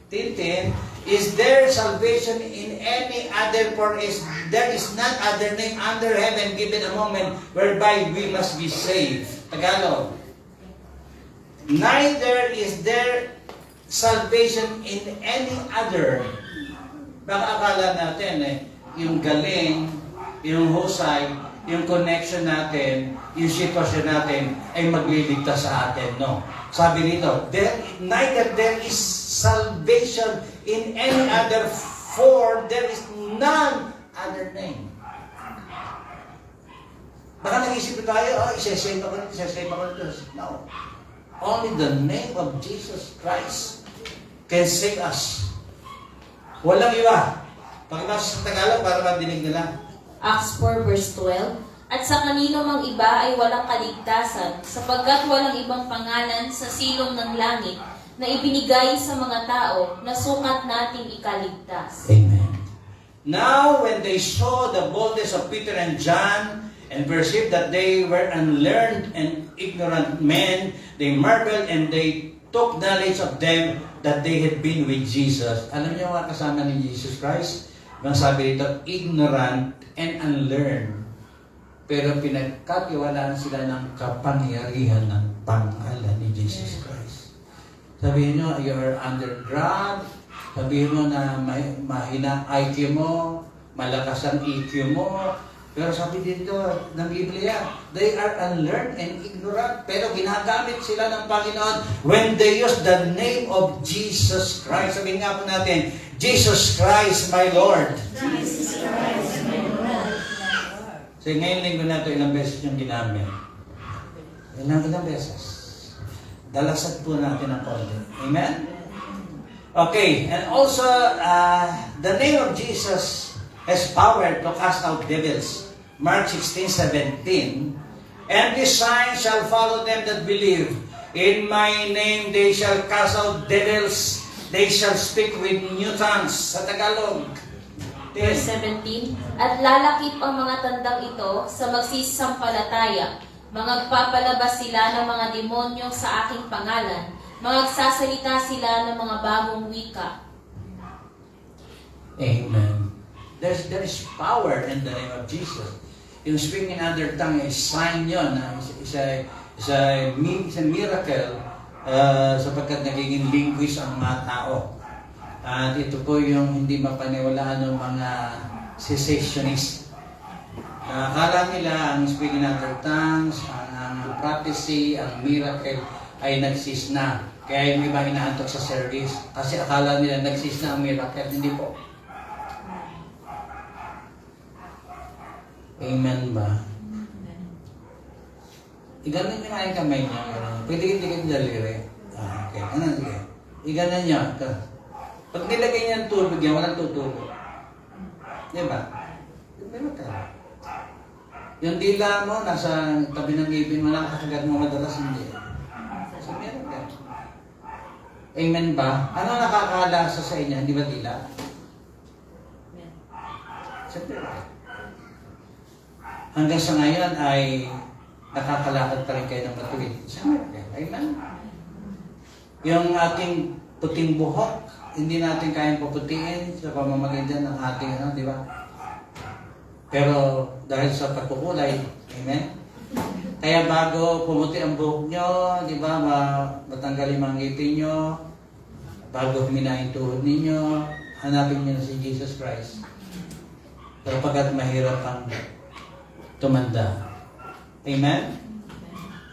10, is there salvation in any other, for there is none other name under heaven given among men whereby we must be saved. Tagalog. Neither is there salvation in any other. Baka akala natin yung galing, yung husay, yung connection natin, yung sitwasyon natin ay magliligtas sa atin. No. Sabi rito, neither there is salvation in any other, for there is none other name. Baka nag-isip tayo, isa-save ako nito. No. Only the name of Jesus Christ can save us. Walang iba. Pakibasa sa Tagalog para madinig nila. Acts 4 verse 12, at sa kanino mang iba ay walang kaligtasan, sapagkat walang ibang pangalan sa silong ng langit na ibinigay sa mga tao na sukat nating ikaligtas. Amen. Now, when they saw the boldness of Peter and John and perceived that they were unlearned and ignorant men, they marveled and they took knowledge of them that they had been with Jesus. Alam niyo mga kasama ni Jesus Christ? Ang sabi dito, ignorant and unlearned. Pero pinagkatiwalaan sila ng kapangyarihan ng pangalan ni Jesus Christ. Sabihin nyo, you are undergrad. Sabihin mo na mahina IQ mo, malakas ang EQ mo. Pero sabi dito ng Biblia, they are unlearned and ignorant. Pero ginagamit sila ng Panginoon when they use the name of Jesus Christ. Sabihin nga po natin, Jesus Christ, my Lord. Jesus Christ, my Lord. So ngayon linggo na ito, ilang beses yung ginamit. Ilang beses. Dalasat po natin ang konti. Amen? Okay, and also, the name of Jesus has power to cast out devils. Mark 16:17. And this sign shall follow them that believe. In my name they shall cast out devils. They shall speak with new tongues. Sa Tagalog. Verse 17, at lalakip ang mga tandang ito sa magsisampalataya. Magpapalabas sila ng mga demonyo sa aking pangalan. Magsasalita sila ng mga bagong wika. Amen. There is power in the name of Jesus. Yung speaking in other tongue is sign yun. Is a miracle sapagkat nagiging linguist ang mga tao. At ito po yung hindi mapaniwalaan ng mga cessationist. Akala nila ang speaking in other tongues, ang prophecy, ang miracle ay nagsis na. Kaya yung iba hinaantok sa service. Kasi akala nila nagsis na ang miracle. Hindi po. Amen ba? Iganon niyo nga yung kamay niya. Pwede hindi kayo daliri. Okay. Ano? Sige. Iganon niya. Pag nilagay niya ang tubig yan, walang tutulog. Di ba? Meron ka. Yung dila mo, nasa tabi ng ngipin mo, nakakagat mo madalas hindi. So meron ka. Amen ba? Ano nakakalasa sa inyo? Hindi ba dila? Siyempre ba? Hanggang sa ngayon ay nakakalakad pa rin kayo ng matuwid. Siyempre. Amen? Yung ating puting buhok, hindi natin kayang puputiin sa pamamagitan ng ating, di ba? Pero dahil sa pagkukulay, amen? Kaya bago pumuti ang buhok nyo, di ba, matanggal yung mga ngipin nyo, bago humina yung tuhod ninyo, hanapin nyo na si Jesus Christ. Pero pagkat mahirap ang tumanda. Amen?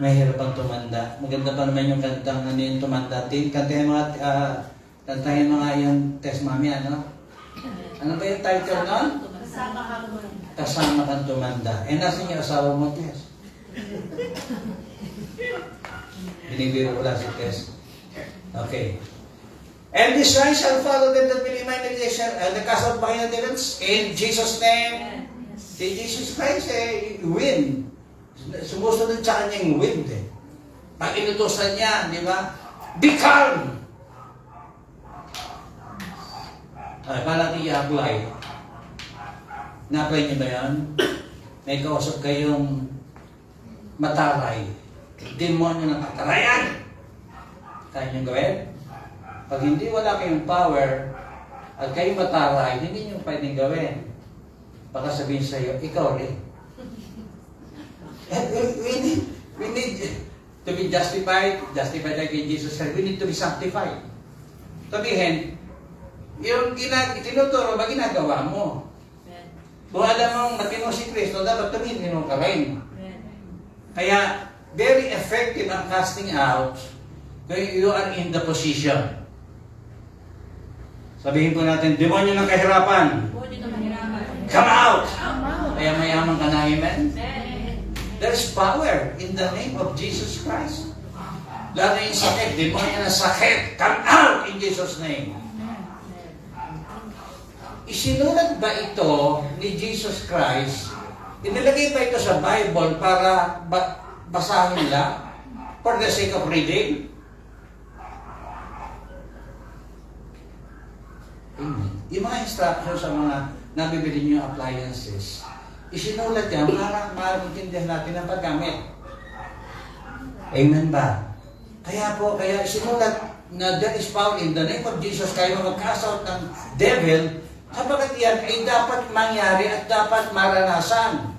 Mahirap ang tumanda. Maganda pa naman yung kantang ano yung tumanda. Kantahin mga yung test mami, ano? Ano ba yung title nun? Kasama kang tumanda. Eh, nasan yung asawa mo, Tess? Binibiro ko lang si Tess. Okay. And this sign shall follow them that believe my name. The cast out behind the demons in Jesus' name. Si Jesus Christ, wind. Sumusunod sa kanya yung wind, eh. Pag inutusan niya, di ba? Be calm! Ay, parang i-apply. Na-apply niyo ba yan? May kausap kayong mataray. Demonyo ng katarayan. Kaya niyong gawin? Pag hindi wala kayong power at kayo mataray, hindi niyo pwedeng gawin. Baka sabihin sa iyo, ikaw rin. We need to be justified like in Jesus Christ. We need to be sanctified. Sabihin, yung tinuturo ba ginagawa mo? Kung alam mong matino si Kristo, dapat tumino ka rin. Kaya, very effective ang casting out when you are in the position. Sabihin po natin, demonyo ng kahirapan. Come out! Kaya mayaman ka na, amen? There's power in the name of Jesus Christ. Lalo yung sakit, demonyo ng sakit, come out in Jesus' name. Isinulat ba ito ni Jesus Christ? Inilagay ba ito sa Bible para basahin lang? For the sake of reading? Amen. Yung mga instructions sa mga nabibili niyo appliances, isinulat yan para maintindihan natin ang paggamit. Amen ba? Kaya isinulat na there is power in the name of Jesus kayo mag-cast out ng devil. Sapagat yan ay dapat mangyari at dapat maranasan.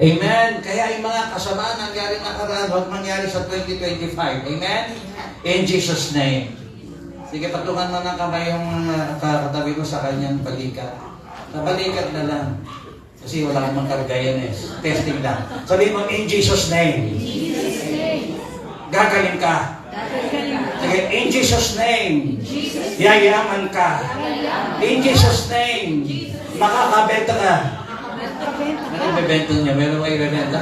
Amen? Kaya yung mga kasamaan nangyari nakaraan, huwag mangyari sa 2025. Amen? In Jesus' name. Sige, patungan mo ng kamay yung katabi ko sa kanyang balikat. Sa balikat na lang. Kasi wala akong magkargayan eh. Testing lang. Sabihin mo, in Jesus' name. Gagaling ka. Sige, in Jesus' name. Yayaman ka. In Jesus' name. Makakabenta ka. Ano yung bebenta niya? Meron kayo bebenta?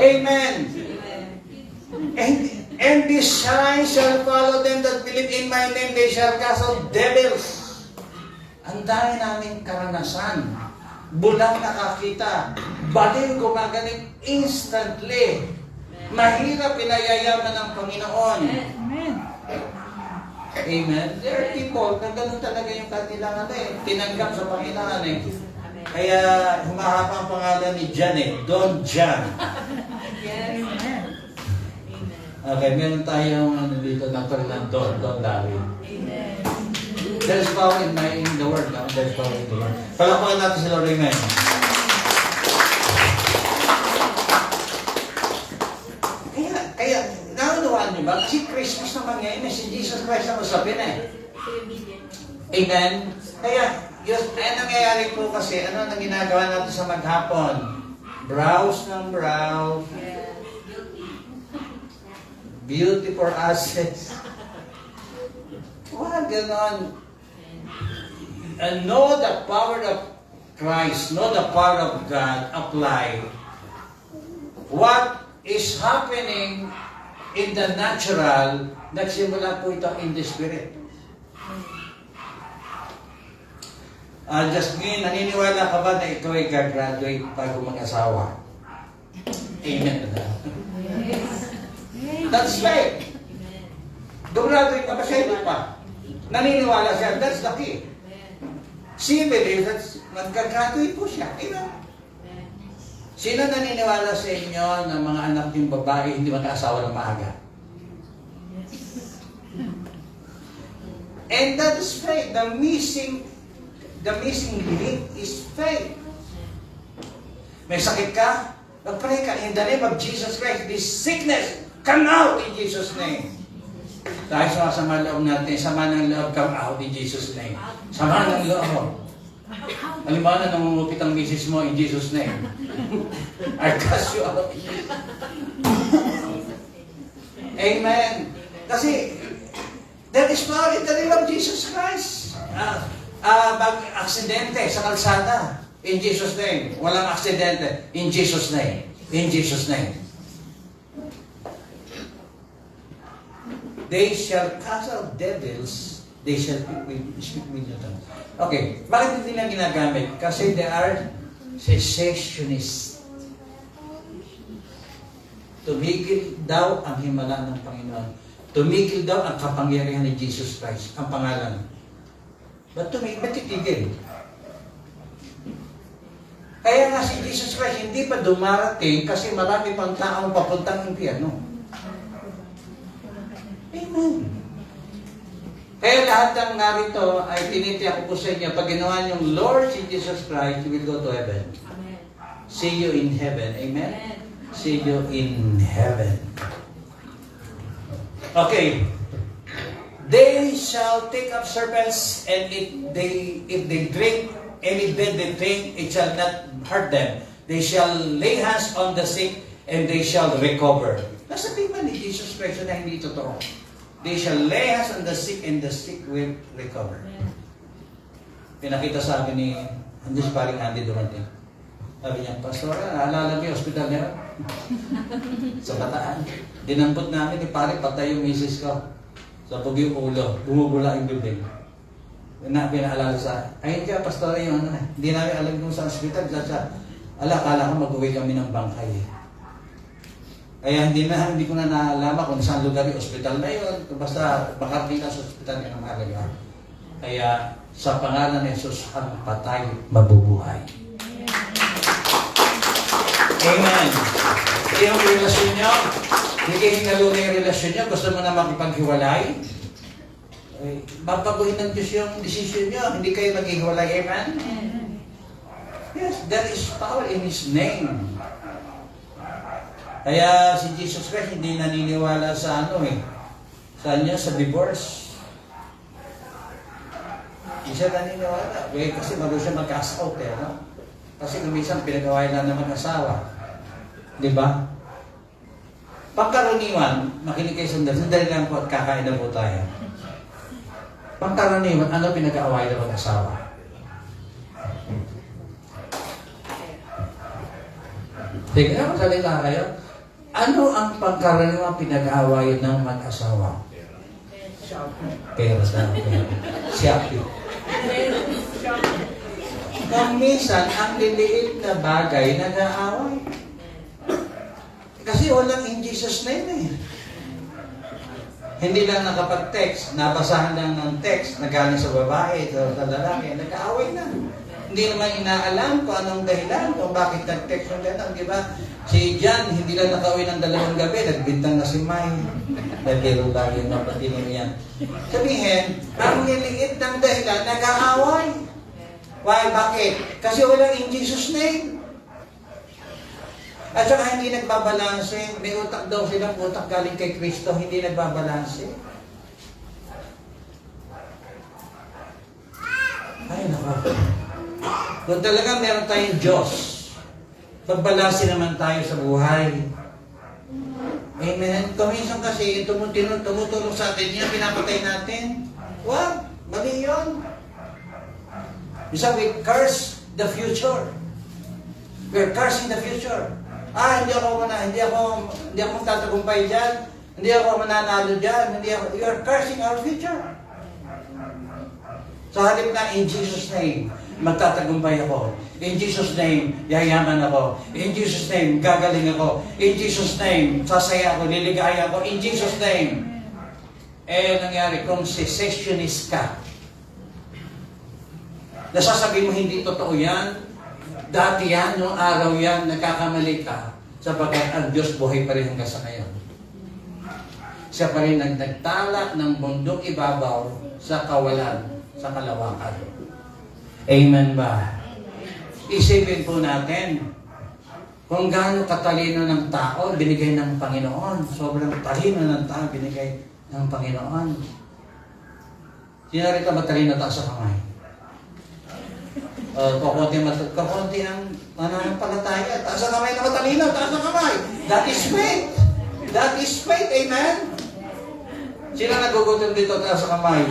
Amen. And this sign shall follow them that believe in my name. They shall cast out devils. Ang dami namin karanasan. Bulang nakakita. Baliw gumagaling instantly. Mahirap pinayayaman ng Panginoon. Amen. Amen. There are people na ganun talaga yung kanilang tinanggap sa Panginoon eh. Kaya humahaba ang pangalan ni John eh. Don John. Yes. Amen. Okay, meron tayong dito na ng Don Larry. Amen. There's power in the word. No? There's power in the word. Palapakan natin si Lord. Amen. Kaya, naunawaan niyo ba? Kasi Christmas naman ngayon, si Jesus Christ ang usapin eh. Amen? Kaya, ang nangyayari po kasi, ano nang ginagawa natin sa maghapon? Browse ng browse. Beauty for assets. Wag ganon. And know the power of Christ, know the power of God, apply. What is happening in the natural, nagsimula po ito in the spirit. Just ngayon, naniniwala ka ba na ikaw ay gagraduate bago mag-asawa? Amen. That's right. Gumraduate ka ba siya? Hindi pa. Naniniwala siya. That's the key. She believes that nagka-graduate po siya. Amen. Sino naniniwala sa inyo na mga anak niyong babae hindi mag-asawa ng maaga? And that is right. The missing the missing link is faith. May sakit ka? Mag-pray ka in the name of Jesus Christ. This sickness, come out in Jesus' name. Dahil sa sama loob natin, sama ng loob, come out in Jesus' name. Sama ng loob. Halimbawa na nangungupit ang misis mo in Jesus' name. I cast you out. Amen. Kasi, there is power in the name of Jesus Christ. Aksidente sa kalsada, in Jesus' name. Walang aksidente, in Jesus' name. In Jesus' name. They shall cast out devils, they shall speak with you. Okay, bakit hindi na ginagamit? Kasi they are cessationists. Tumigil daw ang himala ng Panginoon. Tumigil daw ang kapangyarihan ni Jesus Christ, ang pangalan. Ba't titigil? Kaya nga si Jesus Christ hindi pa dumarating kasi marami pang taong papuntang impyerno. Amen. Kaya lahat ng narito ay tinitiyak ko po sa inyo, pag ginawa niyong Lord si Jesus Christ, you will go to heaven. Amen. See you in heaven. Amen? Amen. See you in heaven. Okay. They shall take up serpents, and if they drink any deadly thing, it shall not hurt them. They shall lay hands on the sick, and they shall recover. Nasabihin man ni Jesus Christ na hindi totoo. They shall lay hands on the sick, and the sick will recover. Amen. Pinakita sa akin ni Andres paring Andy dumating. Sabi niya, Pastor, naalala mo yung hospital niya? Sa Bataan. Dinampot namin, pare, patay yung misis ko. Sabog yung ulo, bumubula yung bibig. Pinaalala sa ayun ka, Pastor, yung ano, hindi namin alam kung sa hospital. Kala ko mag-uwi kami ng bangkay. Kaya hindi ko na naalaman kung saan lugar yung hospital na yun. Basta makarating ka sa hospital yung mahalaga. Kaya sa pangalan ni Jesus, ang patay, mabubuhay. Amen. Yung relasyon nyo, hindi kayo hinaluna yung relasyon nyo, gusto mo na makipaghiwalay, babaguhin ng Diyos yung decision nyo, hindi kayo maghihiwalay. Amen? Yes, there is power in His name. Kaya si Jesus Christ hindi naniniwala sa saan niya? Sa divorce. Hindi siya naniniwala. Kasi bago siya mag-cast out no? Kasi kumisang pinag-away lang ng mag-asawa. Di ba? Pagkaraniwan, makinig kayo sandali lang po at kakain na po tayo. Pagkaraniwan, ano pinag-away ng mag-asawa? Sige na, magsalita kayo. Ano ang pagkaraniwan pinag-away ng mag-asawa? Pera daw. Shopping. Kung minsan, ang liliit na bagay nag-aaway. Kasi walang in Jesus name Hindi lang nakapag-text, nabasahan lang ng text, nagaling sa babae, sa lalaki, nag-aaway na. Hindi naman inaalam kung anong dahilan, kung bakit nag-text yung gano'n, di ba? Si John, hindi lang nakauwi ng 2 gabi, nagbintang na si May. Nagkiro lang yung mapatino niya. Sabihin, ang liliit ng dahilan, nag-aaway. Why? Bakit? Kasi walang in Jesus name. At saka hindi nagbabalanse. May utak daw silang utak galing kay Kristo, hindi nagbabalanse. Ay, naku. Kung talaga meron tayong Diyos, pagbalanse naman tayo sa buhay. Amen? Kuminsan kasi tumutulong sa atin yan, pinapatay natin. Wag, mali yun. Isa, we curse the future. We're cursing the future. Hindi ako tatagumpay dyan. Hindi ako mananalo dyan. You're cursing our future. Sa halip na, in Jesus' name, magtatagumpay ako. In Jesus' name, yayaman ako. In Jesus' name, gagaling ako. In Jesus' name, sasaya ako, liligaya ako. In Jesus' name. Nangyari, kung cessationist ka, nasasabi mo hindi totoo yan, dati yan, noong araw yan, nagkakamali ka, sapagkat ang Diyos buhay pa rin hanggang sa ngayon. Siya pa rin nagtala ng mundong ibabaw sa kawalan, sa kalawakan. Amen ba? Isipin po natin kung gaano katalino ng tao binigay ng Panginoon. Sobrang talino ng tao binigay ng Panginoon. Sino rito matalino? Taas sa kamay. Kakunti ang pananampalataya. Taas sa kamay na matalino. Taas sa kamay. That is faith. That is faith. Amen? Sino nagugutom dito? Taas sa kamay.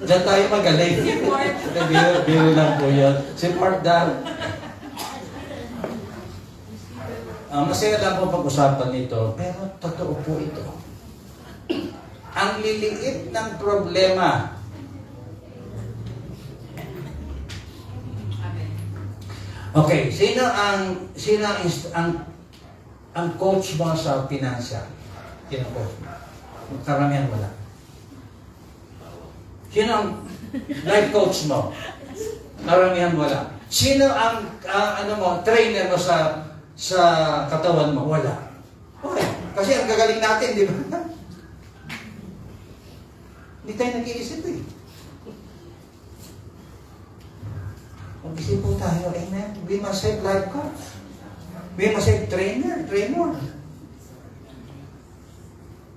Diyan tayo magaling. Biro lang po yun. Si Mark daw. Masaya lang po pag-usapan nito, pero totoo po ito. Ang liliit ng problema. Okay, sino ang coach mo sa financial? Sino coach mo? Karamihan wala. Sino ang life coach mo? Karamihan wala. Sino ang trainer mo sa katawan mo? Wala. Okay. Kasi ang gagaling natin, di ba? Hindi tayo nag-iisip eh. Mag-isip po tayo, amen? We must have life coach. We must have trainer.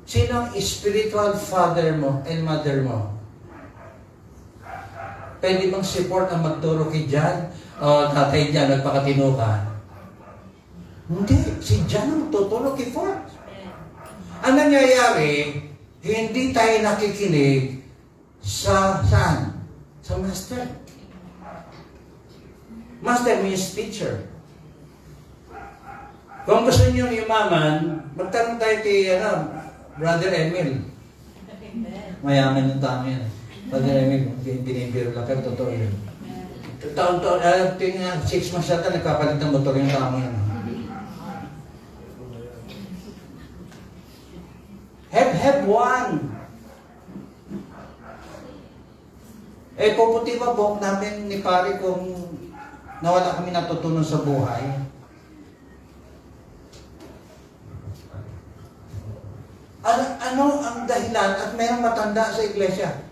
Sino ang spiritual father mo and mother mo? Pwede bang support ang magturo kay John? O tatay John, nagpakatino ka? Hindi. Si John ang tuturo kay Ford. Ang nangyayari, hindi tayo nakikinig saan? Sa master. Master means teacher. Kung gusto niyo yumaman, magtanong tayo kay Brother Emil. Mayaman yung tao yan. Brother Emil, binibiro lang, pero totoo yun. Taon-taon, 6 months yata, nagkapalit ng motor yung tao yan. Have one. Puputi ba buhok namin ni pare kung nawala kami natutunan sa buhay? Ano ang dahilan at mayroong matanda sa iglesia?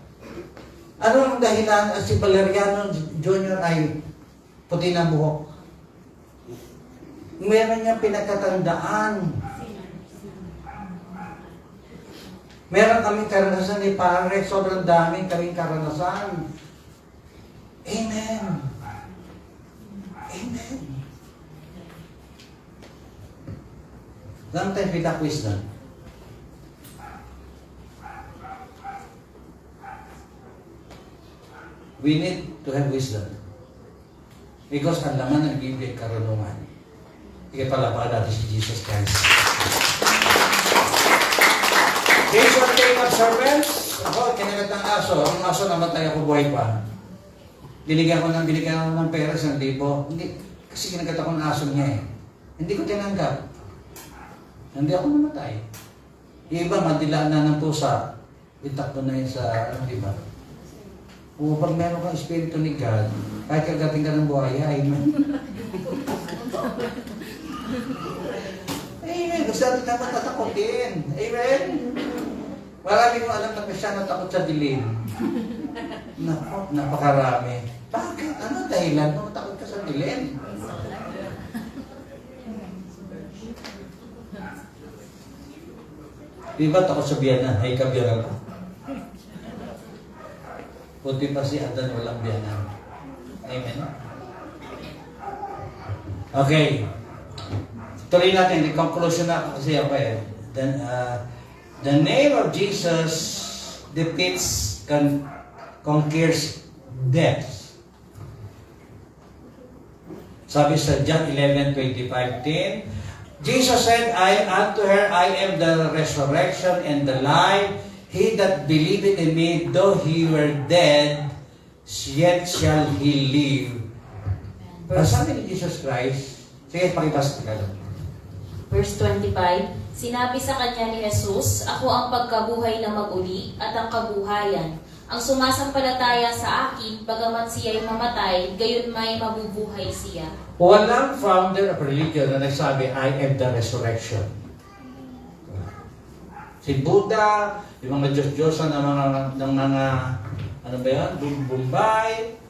Ano ang dahilan at si Valeriano Jr. ay puti na buhok? Meron niyang pinagkatandaan. Meron kaming karanasan ni pare, sobrang daming kaming karanasan. Amen. Amen. Sometimes we lack wisdom. We need to have wisdom. Because ang laman ng Biblia ay karunungan. Sige, palapakan natin si Jesus Christ. Case of take of servants. Ako, kinagat ng aso. Ang aso namatay ako, buhay pa. Binigyan ko ng pera, 1,000. Hindi, kasi kinagat ako ng aso niya eh. Hindi ko tinanggap. Hindi ako namatay. Yung iba, madilaan na ng pusa. Itakbo na yun sa, di ba? O pag meron kang espiritu ni God, kahit kagating ka ng buhaya, amen. Amen. Gusto natin naman tatakotin. Amen. Marami mo alam na siya natakot sa dilim. Nako, napakarami. Bakit? Ano dahilan mo takot ka sa dilim? Di ba takot sa biyanan? Ay, kabiyanan ko. Puti pa si Adan, walang biyanan. Amen. Okay. Tuloy natin, the conclusion na kasi ako eh. Then, the name of Jesus defeats, conquers death. Sabi sa John 11:25-10, Jesus said, unto her, I am the resurrection and the life. He that believeth in me, though he were dead, yet shall he live. Pero sabi ni Jesus Christ, sige, pakibasa ka lang. Verse 25, sinabi sa kanya ni Jesus, ako ang pagkabuhay na mag-uli at ang kabuhayan. Ang sumasampalataya sa akin, bagaman siya'y mamatay, gayon may mabubuhay siya. Walang founder of religion na nagsabi, I am the resurrection. Si Buddha, yung mga Diyos-Diyosan ng mga Ano ba yan? Bombay.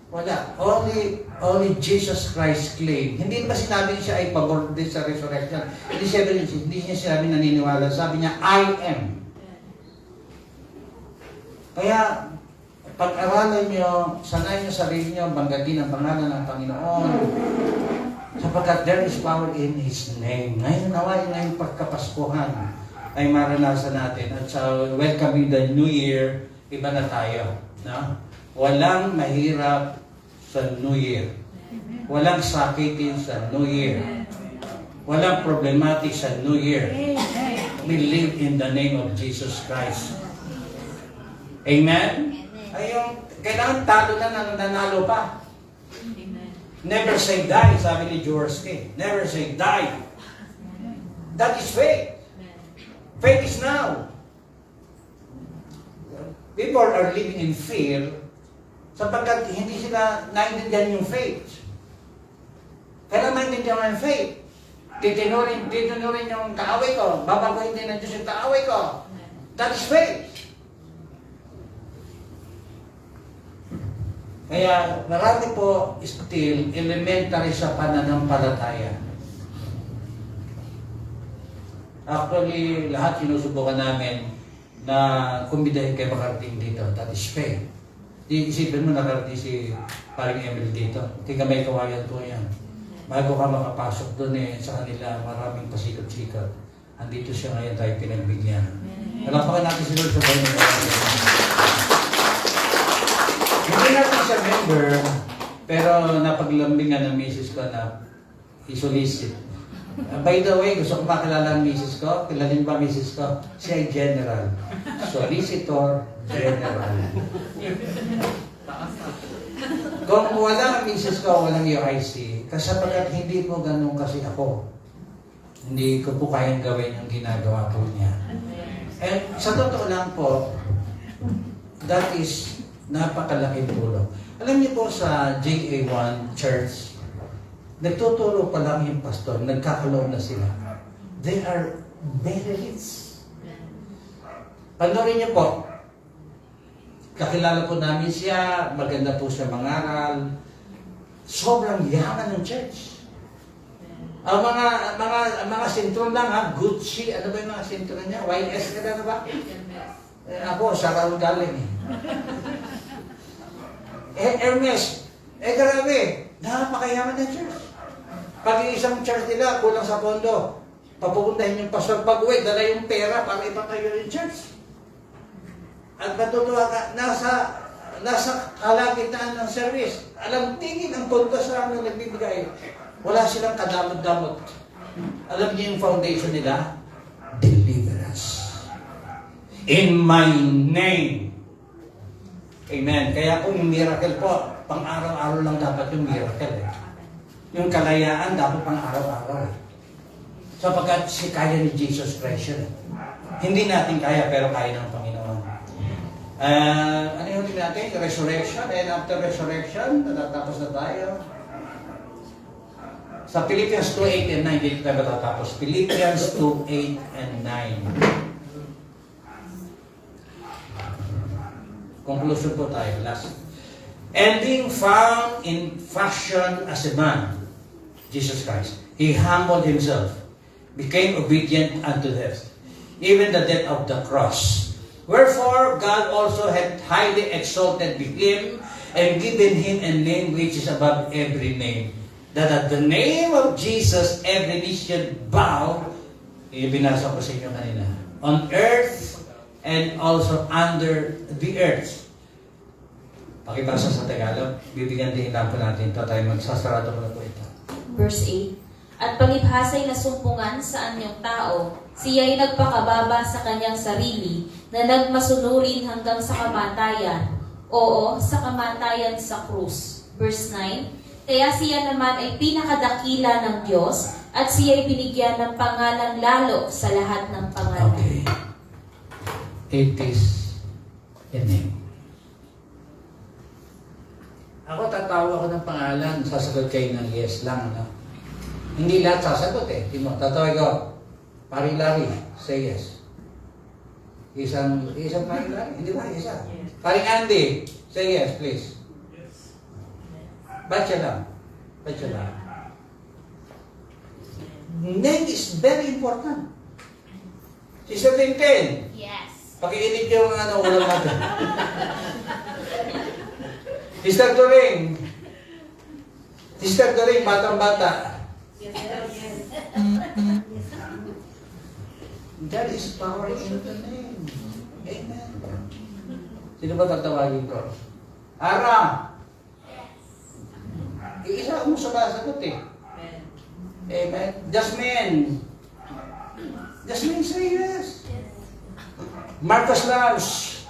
Wala. Only Jesus Christ claimed. Hindi ba sinabi niya siya ay pabor din sa resurrection? Hindi niya sinabi naniniwala. Sabi niya, I am. Kaya, pag-aralan niyo, sanayin niyo sarili niyo, banggatin ang pangalan ng Panginoon. Sapagkat there is power in His name. Ngayon nawa, ngayong pagkapaskuhan ay maranasan natin. At sa welcoming the New Year, iba na tayo. No? Walang mahirap sa New Year. Walang sakitin sa New Year. Walang problematic sa New Year. We live in the name of Jesus Christ. Amen? Ay, kailangan talo na nanalo pa. Amen. Never say die, sabi ni Jaworski. Never say die. That is faith. Faith is now. People are living in fear sapagkat hindi sila naintindihan yung faith. Kailan maintindihan yung faith? Titinurin yung kaaway ko. Babaguhin din ng Diyos yung kaaway ko. That is faith. Kaya marami po still elementary sa pananampalataya. Actually, lahat sinusubukan namin na kumbidahin kayo makarating dito. That is faith. Isipin mo nakarating si paring Emil dito. Tika may kawayan po yan. Bago ka makapasok doon sa kanila, maraming pasikot-sikot. Andito siya ngayon tayo pinagbigyan. Nalampakan natin si Lord sa bayan ng Hindi natin siya member, pero napaglambingan ng misis ko na isolicit. By the way, gusto ko makilala ang misis ko. Kilalin ba misis ko? Siya ay general. Solicitor General. Kung wala ang misis ko, walang UIC, kasapagat hindi po ganun kasi ako. Hindi ko po kayang gawin yung ginagawa po niya. And sa totoo lang po, that is napakalaking tulong. Alam niyo po sa JA1 Church, nagtuturo pa lang yung pastor, nagkakaloon na sila. They are very rich. Panoorin niyo po, kakilala po namin siya, maganda po siya mangaral, sobrang yaman ng church. Ang mga sintron lang ha, Gucci, ano ba yung mga sintron niya? YS ka na ba? Ako, sa karoon galing Hermes, grabe, napakayaman ng church. Pag isang church nila, kulang sa pondo, papupuntahin yung pastor pag-uwi, dala yung pera para ipatayo yung church. At matutuwa ka, nasa kalagitnaan ng service. Alam, tingin ang punto sa aming nagbibigay. Wala silang kadamot-damot. Alam niyo yung foundation nila? Deliverance. In my name. Amen. Kaya kung yung miracle po, pang araw-araw lang dapat yung miracle. Yung kalayaan dapat pang araw-araw. Sapagkat si kaya ni Jesus Christ yun. Hindi natin kaya, pero kaya ng Panginoon. Ano yung ulit natin? Resurrection. And after resurrection, natatapos na tayo. Sa Philippians 2:8 and 9, dito tayo natatapos. Philippians 2:8 and 9. Conclusion po tayo. Last. And being found in fashion as a man, Jesus Christ, He humbled Himself, became obedient unto death, even the death of the cross. Wherefore, God also hath highly exalted Him, and given Him a name which is above every name, that at the name of Jesus every knee should bow, ibinasa ko sa inyo kanina, on earth and also under the earth. Pakibasa sa Tagalog, bibigyan din po natin ito, tayo magsasarado ko na po ito. Verse 8. At palibhasa'y nasumpungan sa anyong tao, siya'y nagpakababa sa kanyang sarili, na nagmasunurin hanggang sa kamatayan. Oo, sa kamatayan sa krus. Verse 9. Kaya siya naman ay pinakadakila ng Diyos, at siya'y binigyan ng pangalan lalo sa lahat ng pangalan. Okay. It is a name. Ako tatawa ako ng pangalan, sasagot kayo ng yes lang, ano? Hindi lahat sasagot eh. Timo, tatawag ko, Pari Larry, say yes. Isang pangalan? Hindi ba? Isa. Paring Andy, say yes, please. Ba't siya lang? Name is very important. Sister Tintin, Yes. pakiinit yung ulam natin. Sister Turing, batang-bata. Yes, yes. There is power in the name. Amen. Sino ba tatawagin ko? Ara! Iisa mo sagot eh. Amen. Amen. Jasmine, say yes. Marcos Lance.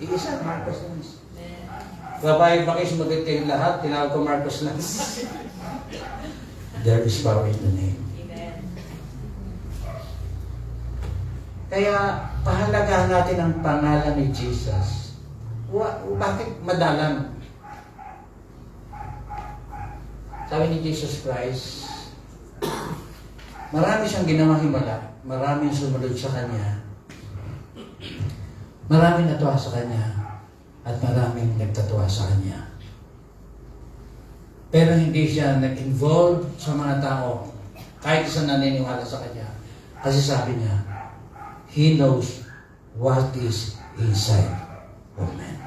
Iisa, Marcos Lance. Amen. Babae bakis magit kayong lahat, tinawag ko Marcos Lance. There is power in the name. Amen. Kaya pahalagahan natin ang pangalan ni Jesus. Bakit madalang? Sabi ni Jesus Christ, marami siyang ginawa himala, maraming sumunod sa Kanya, maraming natuwa sa Kanya, at maraming nagtatuwa sa Kanya. Pero hindi siya nag-involve sa mga tao, kahit isa naniniwala sa Kanya. Kasi sabi niya, He knows what is inside of man.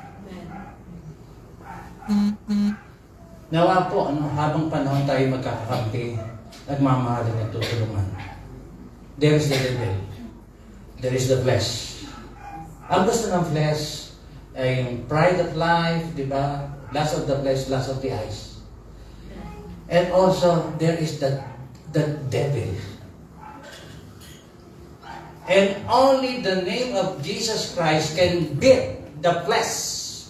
Nawa po, habang panahon tayo magkakakampi, nagmamahalan at tutulungan. There is the devil. There is the flesh. Ang gusto ng flesh ay yung pride of life, di ba? Lust of the flesh, lust of the eyes. And also, there is the devil. And only the name of Jesus Christ can beat the flesh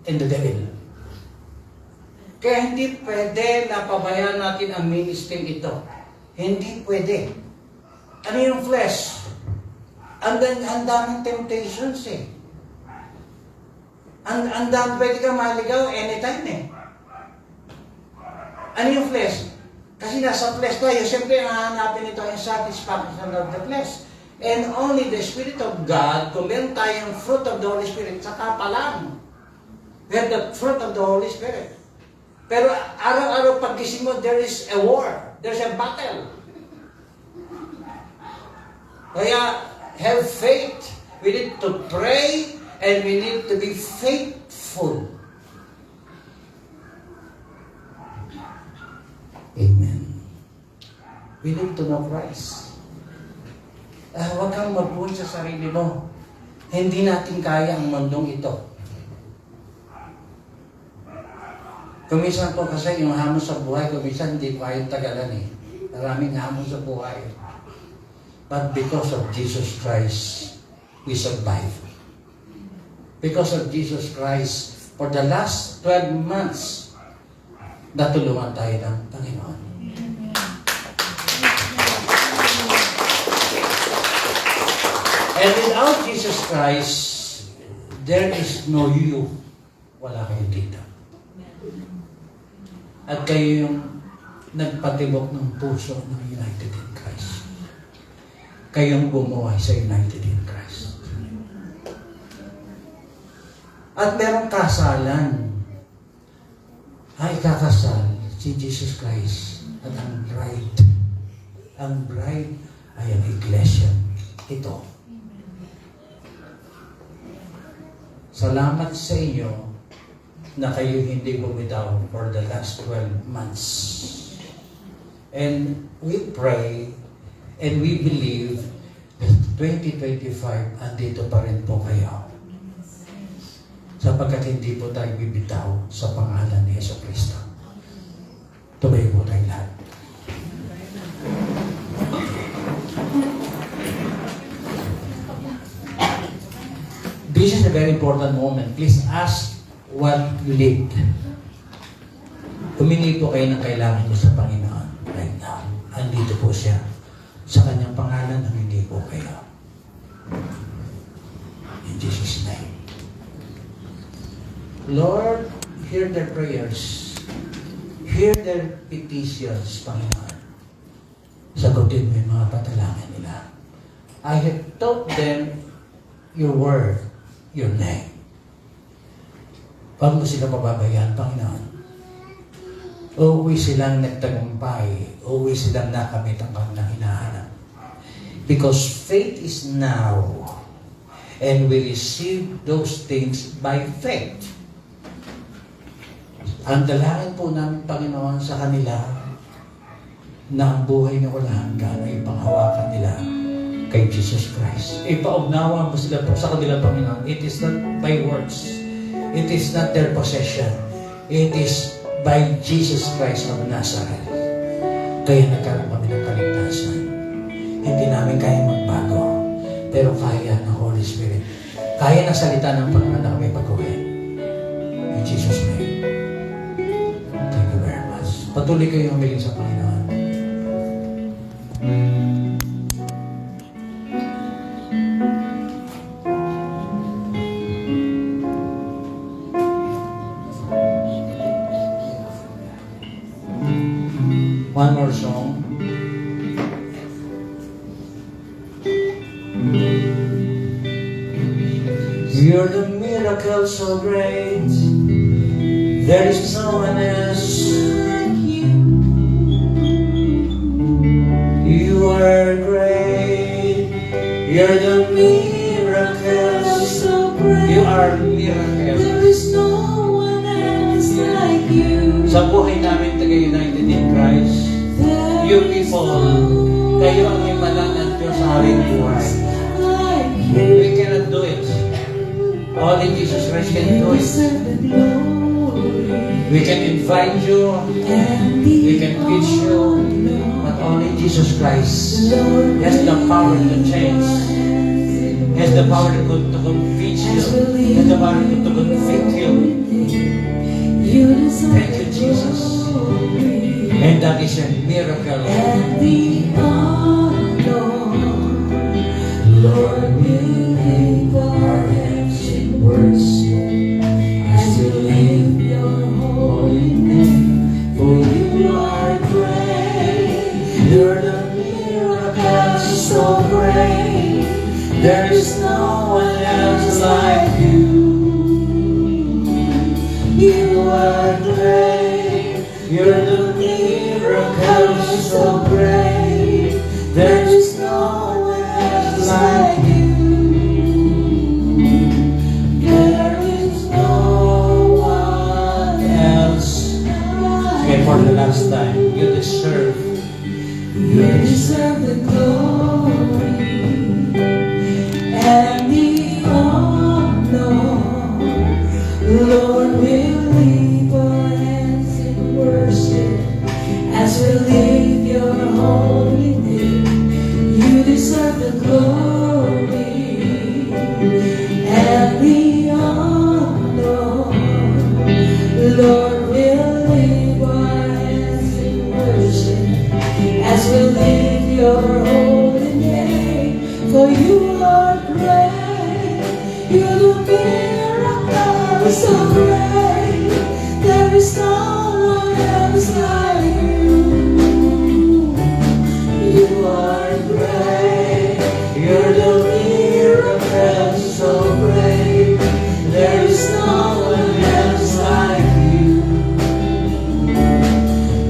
and the devil. Kaya hindi pwede na pabayaan natin ang ministry ito. Hindi pwede. Ano yung flesh? Ang daming temptations eh. Ang daming pwede ka maligaw anytime eh. Ano yung flesh? Kasi nasa flesh tayo, siyempre nahanapin ito yung satisfaction of the flesh. And only the Spirit of God, kung meron tayong fruit of the Holy Spirit, saka pa lang. We have the fruit of the Holy Spirit. Pero araw-araw paggising mo, there is a war. There's a battle. Kaya, have faith. We need to pray and we need to be faithful. Amen. We need to know Christ. Huwag kang magbuhay sa sarili mo. Hindi natin kaya ang mundong ito. Kumisan po kasi yung hamon sa buhay, kumisan hindi ko kayang tagalan eh. Maraming hamon sa buhay. But because of Jesus Christ, we survive. Because of Jesus Christ, for the last 12 months, natulungan tayo ng Panginoon. And without Jesus Christ, there is no you. Wala kayo dito. At kayo yung nagpatibok ng puso ng United in Christ. Kayong bumuhay sa United in Christ. At merong kasalan. Ay kakasal si Jesus Christ at ang bride. Ang bride ay ang iglesia. Ito. Salamat sa inyo na kayo hindi bumitaw for the last 12 months. And we pray and we believe that 2025 andito pa rin po kayo. Sapagkat hindi po tayo bibitaw sa pangalan ni Yesu Cristo. Tumayo po tayo lahat. This is a very important moment. Please ask what you need. Humingi po kayo ng kailangan niyo sa Panginoon right now. Andito po siya sa kanyang pangalan ng hindi po kayo. In Jesus' name. Lord, hear their prayers. Hear their petitions, Panginoon. Sagutin mo yung mga patalangin nila. I have taught them your word, your name. Huwag mo sila pababayaan, Panginoon. Uuwi silang nagtagumpay. Uuwi silang nakamit ang kanilang hinahanap. Because faith is now. And we receive those things by faith. Ang dalangin po namin, Panginoon, sa kanila na ang buhay na wala hanggan ay panghawakan nila kay Jesus Christ. Ipaunawa mo sila po sa kanila, Panginoon. It is not by words. It is not their possession. It is by Jesus Christ of Nazareth. Kaya nagkaroon kami ng kaligtasan. Hindi namin kaya magbago. Pero kaya ng Holy Spirit. Kaya ng salita ng Panginoon na kami baguhin. In Jesus' name. Thank you very much. Patuloy kayong humiling sa Panginoon. One more song. You're the miracle so great. There is no one else like you. You are great. You're the miracle so great. You are miracle. There is no one else like you. Sa buhay namin taga-United in Christ, you people, kayo ang imalang ng Diyos sa haring buhay. We cannot do it. Only Jesus Christ can do it. We can invite you, we can teach you, but only Jesus Christ has the power to change, has the power to convince you, has the power to convict you. Thank you, Jesus. And that is a miracle. Lord, we lift our hands in worship as we lift your holy name. For you are great. You're the miracle so great. There is no one else like you. You are great. You're the miracle so great. There is no one else like you. There is no one else. Okay, for the last time, you deserve the glory and the honor. Lord, we'll lift our hands in worship as we lift your holy name. You deserve the glory and the honor. Lord, we'll lift our hands in worship as we lift your holy name. For you are great. You're the miracle so great. There is no one else like you. You are great. You're the miracle so great. There is no one else like you.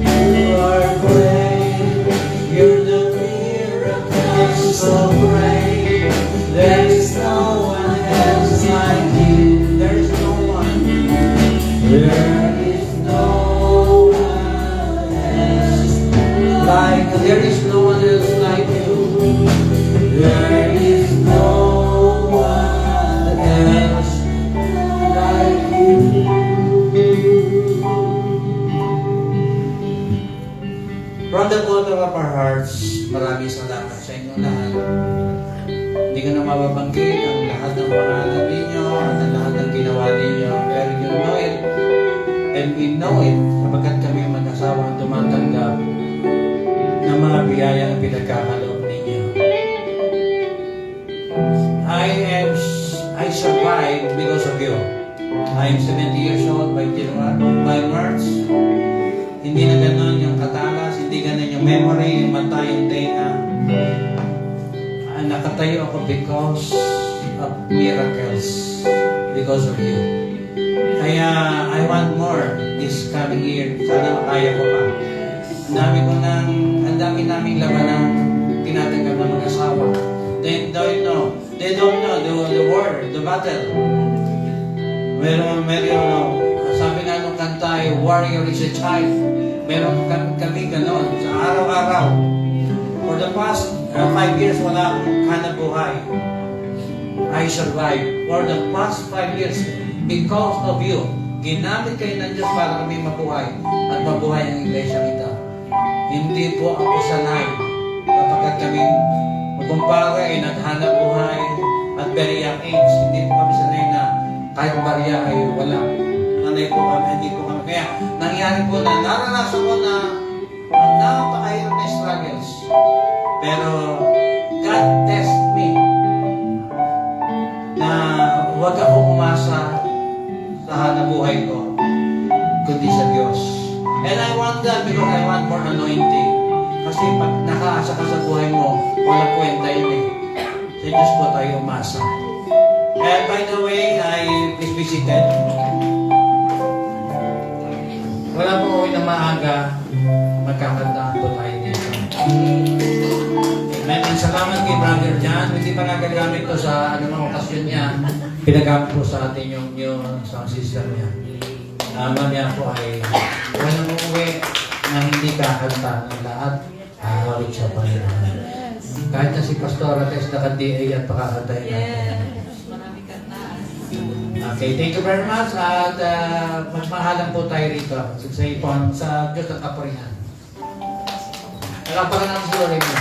You are great. You're the miracle so great. There is no one else like you. There is no one. There is no one else like. There is no one else like you. There is no one else like you. From the bottom of our hearts, maraming salamat sa inyo lahat. Hindi ko na mababanggit ang lahat ng pangalan ninyo at ang lahat ng ginawa ninyo. Pero you know it, and we know it, sapagkat kami mag-asawang tumatanggap ng mga biyayang pinagkakaloob ninyo. I survived because of you. I am 70 years old by March. Hindi na gano'n yung katalas, hindi gano'n yung memory, yung mata, yung tenga. nakatayo ako because of miracles, because of you. Kaya I want more this coming year. Sana makaya ko pa. Ang dami naming laban ng tinatanggap ng mag-asawa. They don't know the war, the battle. Meron, sabi nga nung kanta, warrior is a child. Meron kami ganon sa araw-araw. For the past 5 years, wala akong hanap buhay. I survived. For the past 5 years, because of you, ginamit kayo ng Diyos para kami mabuhay at mabuhay ang iglesia ito. Hindi po ako sanay kapag kami magkumpara ay naghanap buhay at very young age. Hindi po kami sanay na kahit barya ay wala. Sanay po kami, hindi po kami. Kaya nangyari po na naranasan ko na ang napakahirap na struggles. Pero God test me na huwag ako umasa sa hanap buhay ko, kundi sa Diyos. And I want that because I want more anointing. Kasi pag nakaasa ka sa buhay mo, walang kwenta yun eh. Sa Diyos po tayo umasa. And by the way, please be seated. Wala po uwi na maaga, magkakantaan po tayo dito. Amen. And salamat kay Brother John. Hindi pa nagagamit to sa anumang okasyon niya. Pinagamit po sa atin yung new sound system niya. Mamaya po ay walang umuwi na hindi kakanta ng lahat. Hawik siya pa rin. Kahit na si Pastora Tess naka-DA at pakakantay natin. Yes. Marami kanta. Okay, thank you very much. At mas mahalang po tayo rito sa Diyos at Kapurihan. Nakapakan ang sorry mo.